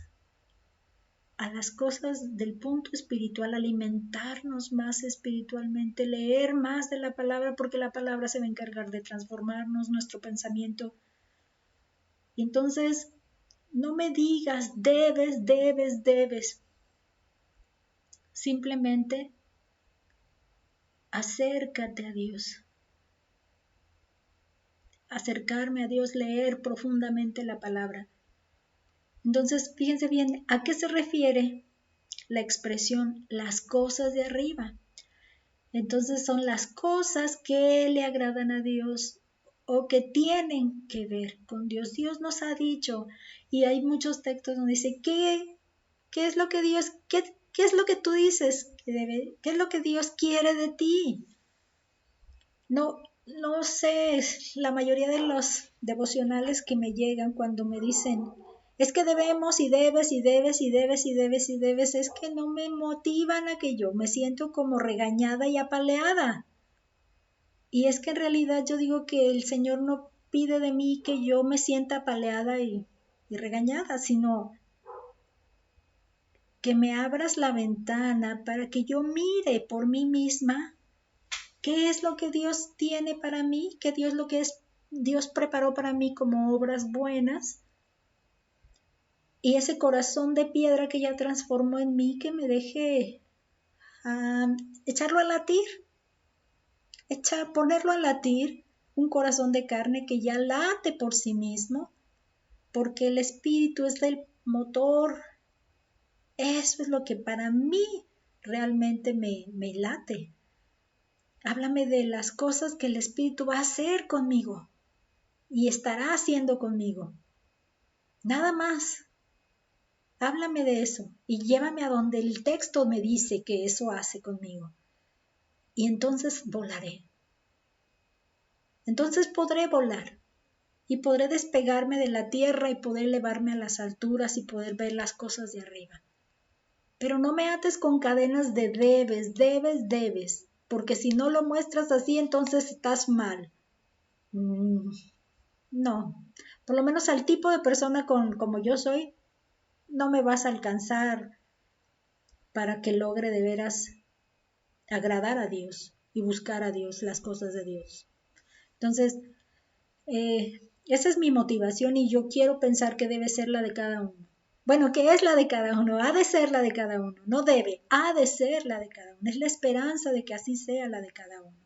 a las cosas del punto espiritual, alimentarnos más espiritualmente, leer más de la palabra, porque la palabra se va a encargar de transformarnos nuestro pensamiento. Y entonces, no me digas debes. Simplemente acércate a Dios. Acercarme a Dios, leer profundamente la palabra. Entonces, fíjense bien, ¿a qué se refiere la expresión las cosas de arriba? Entonces son las cosas que le agradan a Dios o que tienen que ver con Dios. Dios nos ha dicho, y hay muchos textos donde dice, ¿qué es lo que Dios, qué es lo que tú dices que debe, qué es lo que Dios quiere de ti? No sé, la mayoría de los devocionales que me llegan cuando me dicen, es que debemos y debes, es que no me motivan a que yo me siento como regañada y apaleada. Y es que en realidad yo digo que el Señor no pide de mí que yo me sienta apaleada y regañada, sino que me abras la ventana para que yo mire por mí misma qué es lo que Dios tiene para mí, qué Dios preparó para mí como obras buenas, y ese corazón de piedra que ya transformó en mí, que me deje echarlo a latir, ponerlo a latir, un corazón de carne que ya late por sí mismo, porque el espíritu es el motor. Eso es lo que para mí realmente me late. Háblame de las cosas que el espíritu va a hacer conmigo y estará haciendo conmigo. Nada más. Háblame de eso y llévame a donde el texto me dice que eso hace conmigo. Y entonces volaré. Entonces podré volar y podré despegarme de la tierra y poder elevarme a las alturas y poder ver las cosas de arriba. Pero no me ates con cadenas de debes, porque si no lo muestras así, entonces estás mal. No, por lo menos al tipo de persona como yo soy, no me vas a alcanzar para que logre de veras agradar a Dios y buscar a Dios, las cosas de Dios. Entonces, esa es mi motivación y yo quiero pensar que debe ser la de cada uno. Bueno, que es la de cada uno, ha de ser la de cada uno, no debe, ha de ser la de cada uno. Es la esperanza de que así sea la de cada uno.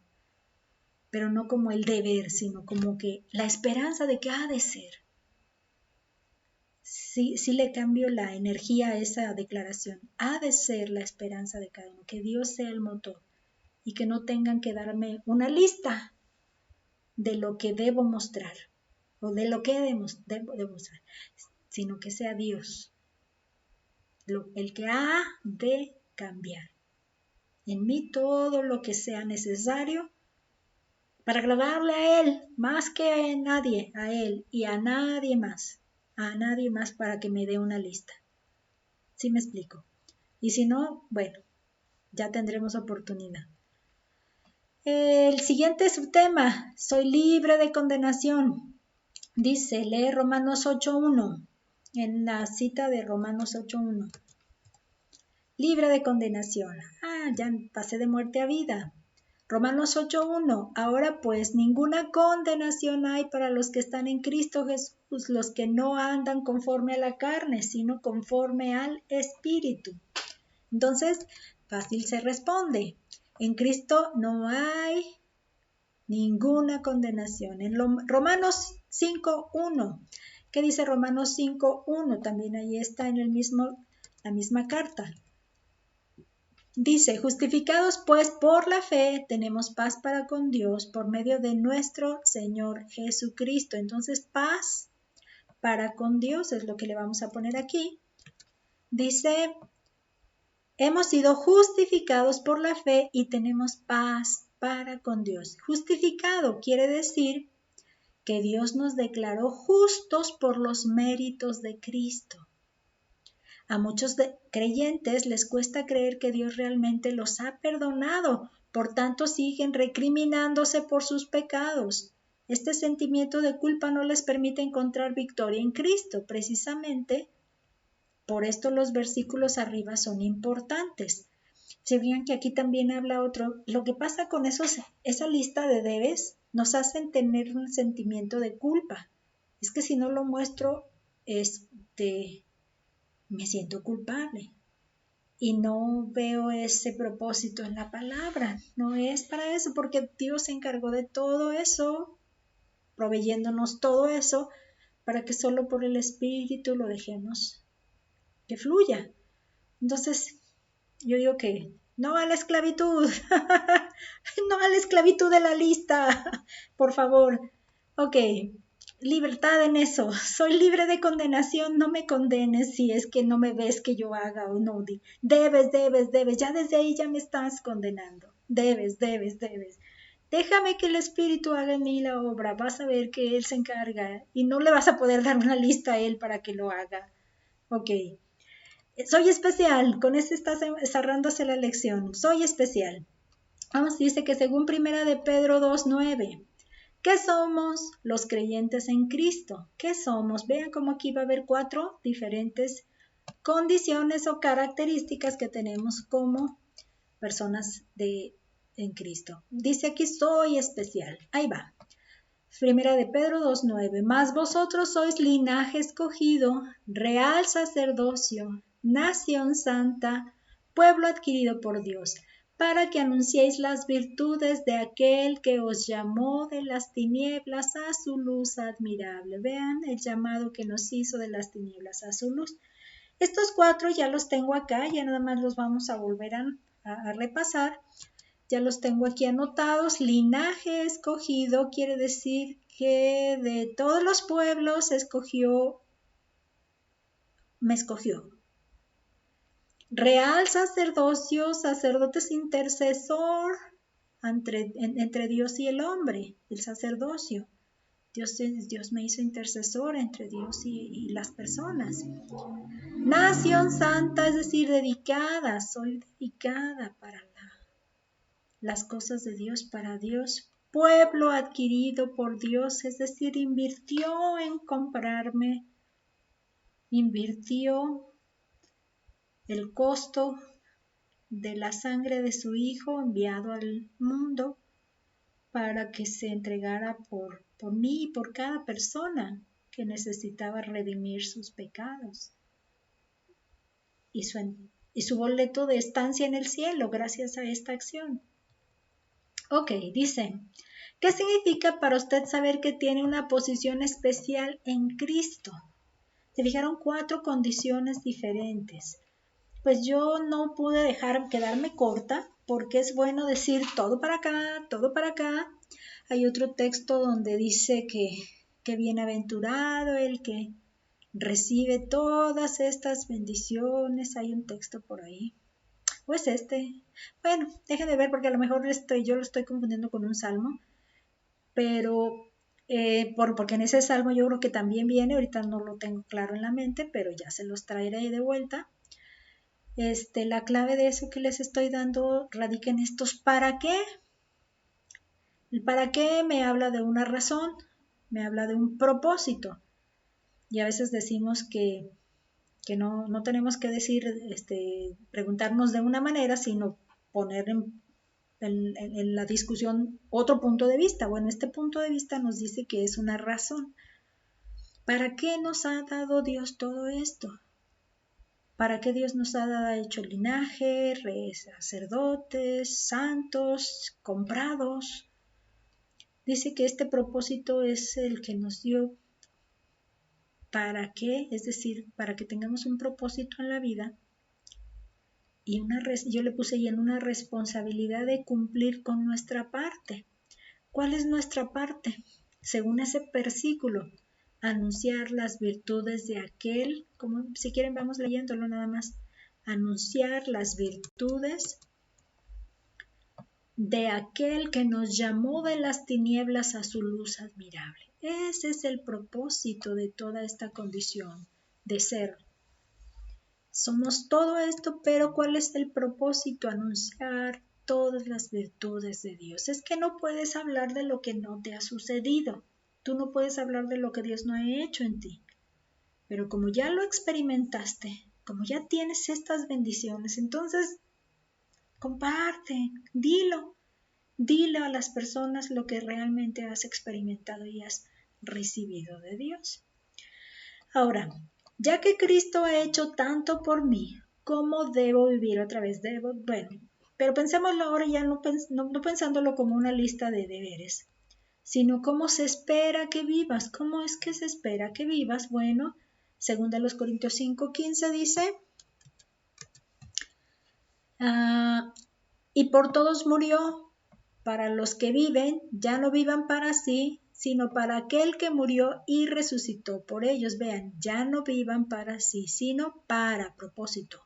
Pero no como el deber, sino como que la esperanza de que ha de ser. Sí le cambio la energía a esa declaración. Ha de ser la esperanza de cada uno, que Dios sea el motor y que no tengan que darme una lista de lo que debo mostrar o de lo que debo mostrar, sino que sea Dios el que ha de cambiar en mí todo lo que sea necesario para agradarle a Él, más que a nadie, a Él y a nadie más para que me dé una lista. ¿Sí me explico? Y si no, bueno, ya tendremos oportunidad. El siguiente subtema, soy libre de condenación. Dice, lee Romanos 8.1, en la cita de Romanos 8.1. Libre de condenación. Ya pasé de muerte a vida. Romanos 8.1. Ahora pues ninguna condenación hay para los que están en Cristo Jesús, los que no andan conforme a la carne, sino conforme al Espíritu. Entonces, fácil se responde. En Cristo no hay ninguna condenación. En Romanos 5.1. ¿Qué dice Romanos 5.1? También ahí está en la misma carta. Dice, justificados pues por la fe, tenemos paz para con Dios por medio de nuestro Señor Jesucristo. Entonces, paz para con Dios es lo que le vamos a poner aquí. Dice, hemos sido justificados por la fe y tenemos paz para con Dios. Justificado quiere decir que Dios nos declaró justos por los méritos de Cristo. A muchos creyentes les cuesta creer que Dios realmente los ha perdonado, por tanto siguen recriminándose por sus pecados. Este sentimiento de culpa no les permite encontrar victoria en Cristo. Precisamente por esto los versículos arriba son importantes. Se fijan que aquí también habla otro. Lo que pasa con esa lista de debes nos hacen tener un sentimiento de culpa. Es que si no lo muestro, me siento culpable y no veo ese propósito en la palabra. No es para eso, porque Dios se encargó de todo eso, proveyéndonos todo eso, para que solo por el Espíritu lo dejemos que fluya. Entonces, yo digo que no a la esclavitud, no a la esclavitud de la lista, por favor. Ok, libertad en eso. Soy libre de condenación, no me condenes si es que no me ves que yo haga o no. Debes. Ya desde ahí ya me estás condenando. Debes. Déjame que el Espíritu haga en mí la obra. Vas a ver que Él se encarga y no le vas a poder dar una lista a Él para que lo haga. Ok. Soy especial. Con eso está cerrándose la lección. Soy especial. Vamos, dice que según Primera de Pedro 2:9. ¿Qué somos los creyentes en Cristo? ¿Qué somos? Vean cómo aquí va a haber 4 diferentes condiciones o características que tenemos como personas en Cristo. Dice aquí, soy especial. Ahí va. Primera de Pedro 2:9. Mas vosotros sois linaje escogido, real sacerdocio, nación santa, pueblo adquirido por Dios, para que anunciéis las virtudes de aquel que os llamó de las tinieblas a su luz admirable. Vean el llamado que nos hizo de las tinieblas a su luz. Estos 4 ya los tengo acá, ya nada más los vamos a volver a repasar. Ya los tengo aquí anotados. Linaje escogido quiere decir que de todos los pueblos me escogió. Real sacerdocio, sacerdotes intercesor entre Dios y el hombre, el sacerdocio. Dios me hizo intercesor entre Dios y las personas. Nación santa, es decir, dedicada. Soy dedicada para las cosas de Dios, para Dios. Pueblo adquirido por Dios, es decir, invirtió en comprarme, invirtió el costo de la sangre de su Hijo enviado al mundo para que se entregara por mí y por cada persona que necesitaba redimir sus pecados y su boleto de estancia en el cielo gracias a esta acción. Ok, dice, ¿qué significa para usted saber que tiene una posición especial en Cristo? Se fijaron 4 condiciones diferentes. Pues yo no pude quedarme corta porque es bueno decir todo para acá, todo para acá. Hay otro texto donde dice que bienaventurado el que recibe todas estas bendiciones. Hay un texto por ahí. ¿O es este? Bueno, déjenme ver porque a lo mejor yo lo estoy confundiendo con un salmo. Pero porque en ese salmo yo creo que también viene, ahorita no lo tengo claro en la mente, pero ya se los traeré de vuelta. La clave de eso que les estoy dando radica en estos ¿para qué? El para qué me habla de una razón, me habla de un propósito. Y a veces decimos que no tenemos que decir, preguntarnos de una manera, sino poner en la discusión otro punto de vista. Bueno, este punto de vista nos dice que es una razón. ¿Para qué nos ha dado Dios todo esto? ¿Para qué Dios nos ha hecho linaje, sacerdotes, santos, comprados? Dice que este propósito es el que nos dio. ¿Para qué? Es decir, para que tengamos un propósito en la vida y yo le puse ahí en una responsabilidad de cumplir con nuestra parte. ¿Cuál es nuestra parte? Según ese versículo, anunciar las virtudes de aquel, como si quieren vamos leyéndolo nada más, anunciar las virtudes de aquel que nos llamó de las tinieblas a su luz admirable. Ese es el propósito de toda esta condición de ser. Somos todo esto, pero ¿cuál es el propósito? Anunciar todas las virtudes de Dios. Es que no puedes hablar de lo que no te ha sucedido. Tú no puedes hablar de lo que Dios no ha hecho en ti. Pero como ya lo experimentaste, como ya tienes estas bendiciones, entonces comparte, dilo a las personas lo que realmente has experimentado y has recibido de Dios. Ahora, ya que Cristo ha hecho tanto por mí, ¿cómo debo vivir otra vez? Bueno, pero pensémoslo ahora ya no pensándolo como una lista de deberes, sino cómo se espera que vivas. ¿Cómo es que se espera que vivas? Bueno, según de los Corintios 5:15 dice, y por todos murió, para los que viven, ya no vivan para sí, sino para aquel que murió y resucitó por ellos. Vean, ya no vivan para sí, sino para propósito,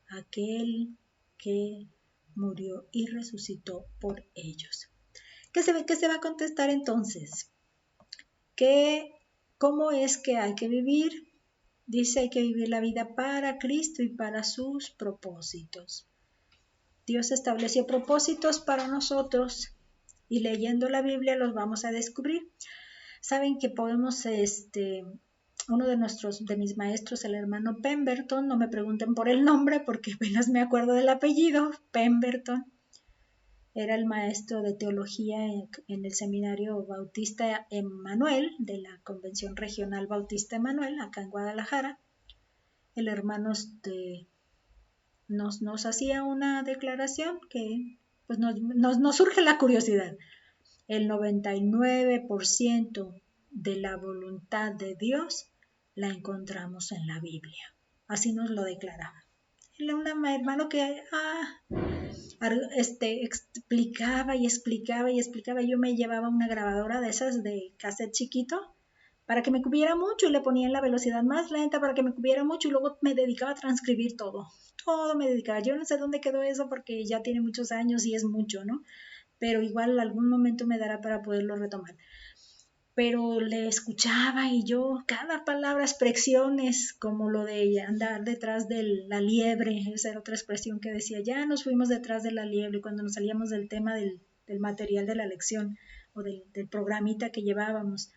aquel que murió y resucitó por ellos. ¿Qué se va a contestar entonces? ¿Cómo es que hay que vivir? Dice, hay que vivir la vida para Cristo y para sus propósitos. Dios estableció propósitos para nosotros y leyendo la Biblia los vamos a descubrir. Saben que podemos, uno de mis maestros, el hermano Pemberton, no me pregunten por el nombre porque apenas me acuerdo del apellido, Pemberton, era el maestro de teología en el seminario Bautista Emmanuel, de la Convención Regional Bautista Emmanuel, acá en Guadalajara. El hermano nos hacía una declaración que pues nos surge la curiosidad. El 99% de la voluntad de Dios la encontramos en la Biblia. Así nos lo declaraba. Él era un hermano que explicaba y explicaba y explicaba. Yo me llevaba una grabadora de esas de cassette chiquito para que me cupiera mucho y le ponía en la velocidad más lenta para que me cupiera mucho y luego me dedicaba a transcribir todo me dedicaba. Yo no sé dónde quedó eso porque ya tiene muchos años y es mucho, ¿no? Pero igual algún momento me dará para poderlo retomar. Pero le escuchaba y yo, cada palabra, expresiones, como lo de andar detrás de la liebre, esa era otra expresión que decía, ya nos fuimos detrás de la liebre cuando nos salíamos del tema del material de la lección o del programita que llevábamos.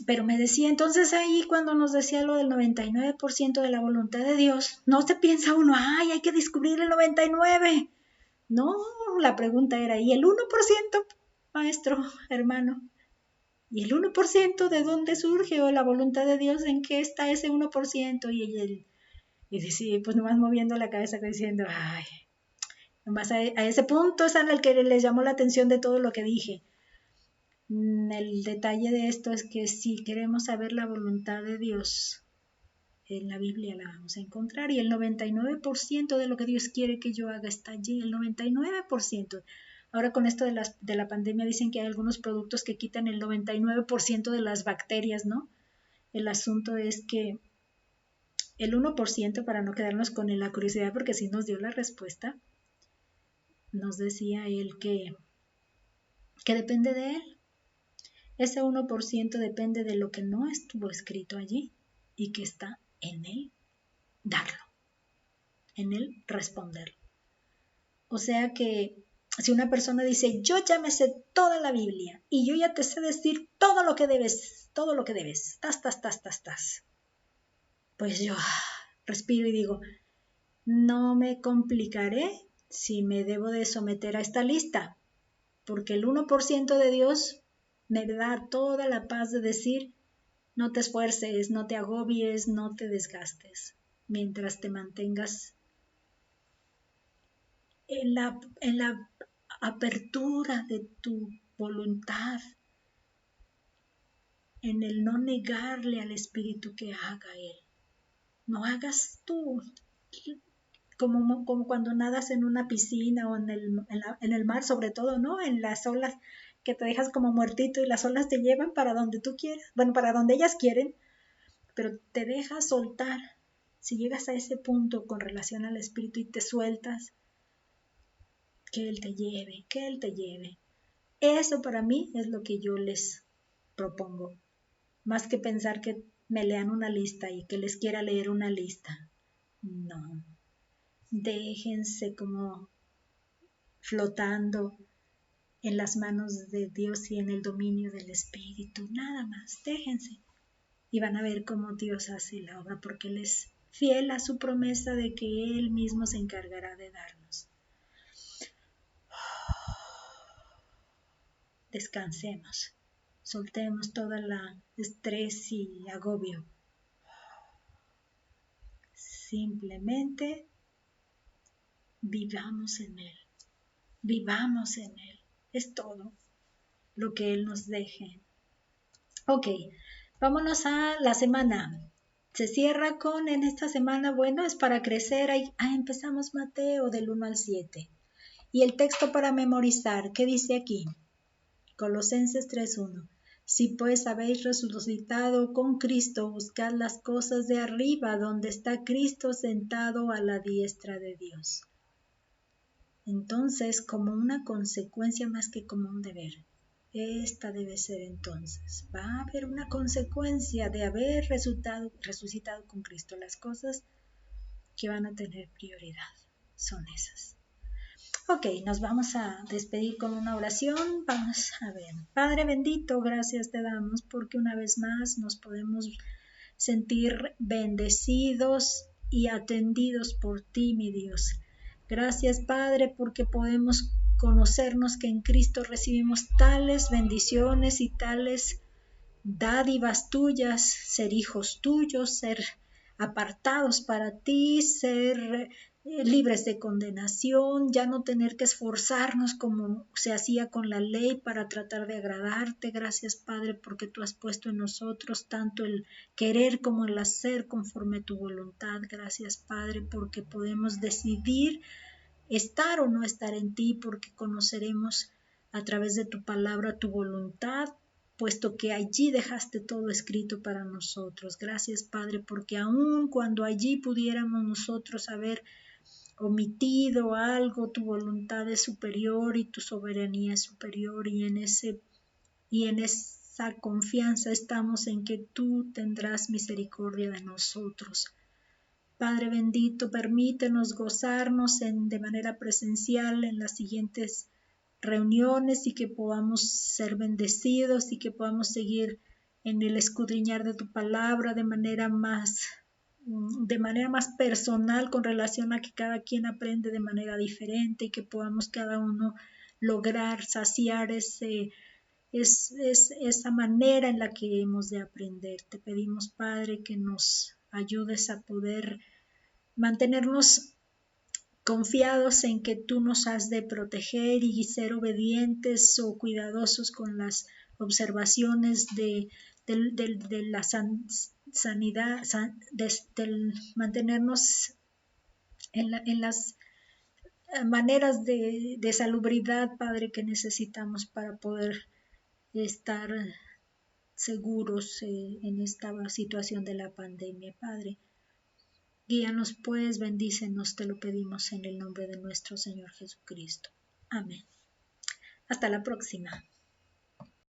Pero me decía, entonces ahí cuando nos decía lo del 99% de la voluntad de Dios, no se piensa uno, ay, hay que descubrir el 99%. No, la pregunta era, ¿y el 1%, maestro, hermano? ¿Y el 1% de dónde surge? ¿O la voluntad de Dios en qué está ese 1%? Y decía, pues nomás moviendo la cabeza diciendo, ay, nomás a ese punto es al que les llamó la atención de todo lo que dije. El detalle de esto es que si queremos saber la voluntad de Dios, en la Biblia la vamos a encontrar y el 99% de lo que Dios quiere que yo haga está allí, el 99%. Ahora con esto de la pandemia dicen que hay algunos productos que quitan el 99% de las bacterias, ¿no? El asunto es que el 1%, para no quedarnos con la curiosidad, porque sí nos dio la respuesta, nos decía él que depende de él. Ese 1% depende de lo que no estuvo escrito allí y que está en él darlo, en él responderlo. O sea que si una persona dice, yo ya me sé toda la Biblia y yo ya te sé decir todo lo que debes, pues yo respiro y digo, no me complicaré si me debo de someter a esta lista, porque el 1% de Dios me da toda la paz de decir, no te esfuerces, no te agobies, no te desgastes, mientras te mantengas en la apertura de tu voluntad, en el no negarle al Espíritu que haga Él. No hagas tú como cuando nadas en una piscina o en el mar, sobre todo, ¿no? En las olas, que te dejas como muertito y las olas te llevan para donde tú quieras, bueno, para donde ellas quieren, pero te dejas soltar. Si llegas a ese punto con relación al Espíritu y te sueltas, que Él te lleve, que Él te lleve. Eso para mí es lo que yo les propongo, más que pensar que me lean una lista y que les quiera leer una lista. No, déjense como flotando en las manos de Dios y en el dominio del Espíritu, nada más, déjense. Y van a ver cómo Dios hace la obra, porque Él es fiel a su promesa de que Él mismo se encargará de darnos. Descansemos, soltemos toda la estrés y agobio. Simplemente vivamos en Él, vivamos en Él. Es todo lo que Él nos deje. Ok, vámonos a la semana. Se cierra con, en esta semana, bueno, es para crecer. Ahí empezamos Mateo del 1 al 7. Y el texto para memorizar, ¿qué dice aquí? Colosenses 3:1. Si pues habéis resucitado con Cristo, buscad las cosas de arriba, donde está Cristo sentado a la diestra de Dios. Entonces, como una consecuencia más que como un deber, esta debe ser entonces. Va a haber una consecuencia de haber resucitado con Cristo. Las cosas que van a tener prioridad son esas. Ok, nos vamos a despedir con una oración. Vamos a ver. Padre bendito, gracias te damos porque una vez más nos podemos sentir bendecidos y atendidos por ti, mi Dios. Gracias, Padre, porque podemos conocernos que en Cristo recibimos tales bendiciones y tales dádivas tuyas, ser hijos tuyos, ser apartados para ti, ser libres de condenación, ya no tener que esforzarnos como se hacía con la ley para tratar de agradarte. Gracias, Padre, porque tú has puesto en nosotros tanto el querer como el hacer conforme a tu voluntad. Gracias, Padre, porque podemos decidir estar o no estar en ti, porque conoceremos a través de tu palabra tu voluntad, puesto que allí dejaste todo escrito para nosotros. Gracias, Padre, porque aun cuando allí pudiéramos nosotros haber omitido algo, tu voluntad es superior y tu soberanía es superior, y en esa confianza estamos en que tú tendrás misericordia de nosotros. Padre bendito, permítenos gozarnos de manera presencial en las siguientes reuniones y que podamos ser bendecidos y que podamos seguir en el escudriñar de tu palabra de manera más personal, con relación a que cada quien aprende de manera diferente y que podamos cada uno lograr saciar esa manera en la que hemos de aprender. Te pedimos, Padre, que nos ayudes a poder mantenernos confiados en que tú nos has de proteger y ser obedientes o cuidadosos con las observaciones de la sanidad, del mantenernos en las maneras de salubridad, Padre, que necesitamos para poder estar seguros en esta situación de la pandemia, Padre. Guíanos pues, bendícenos, te lo pedimos en el nombre de nuestro Señor Jesucristo. Amén. Hasta la próxima.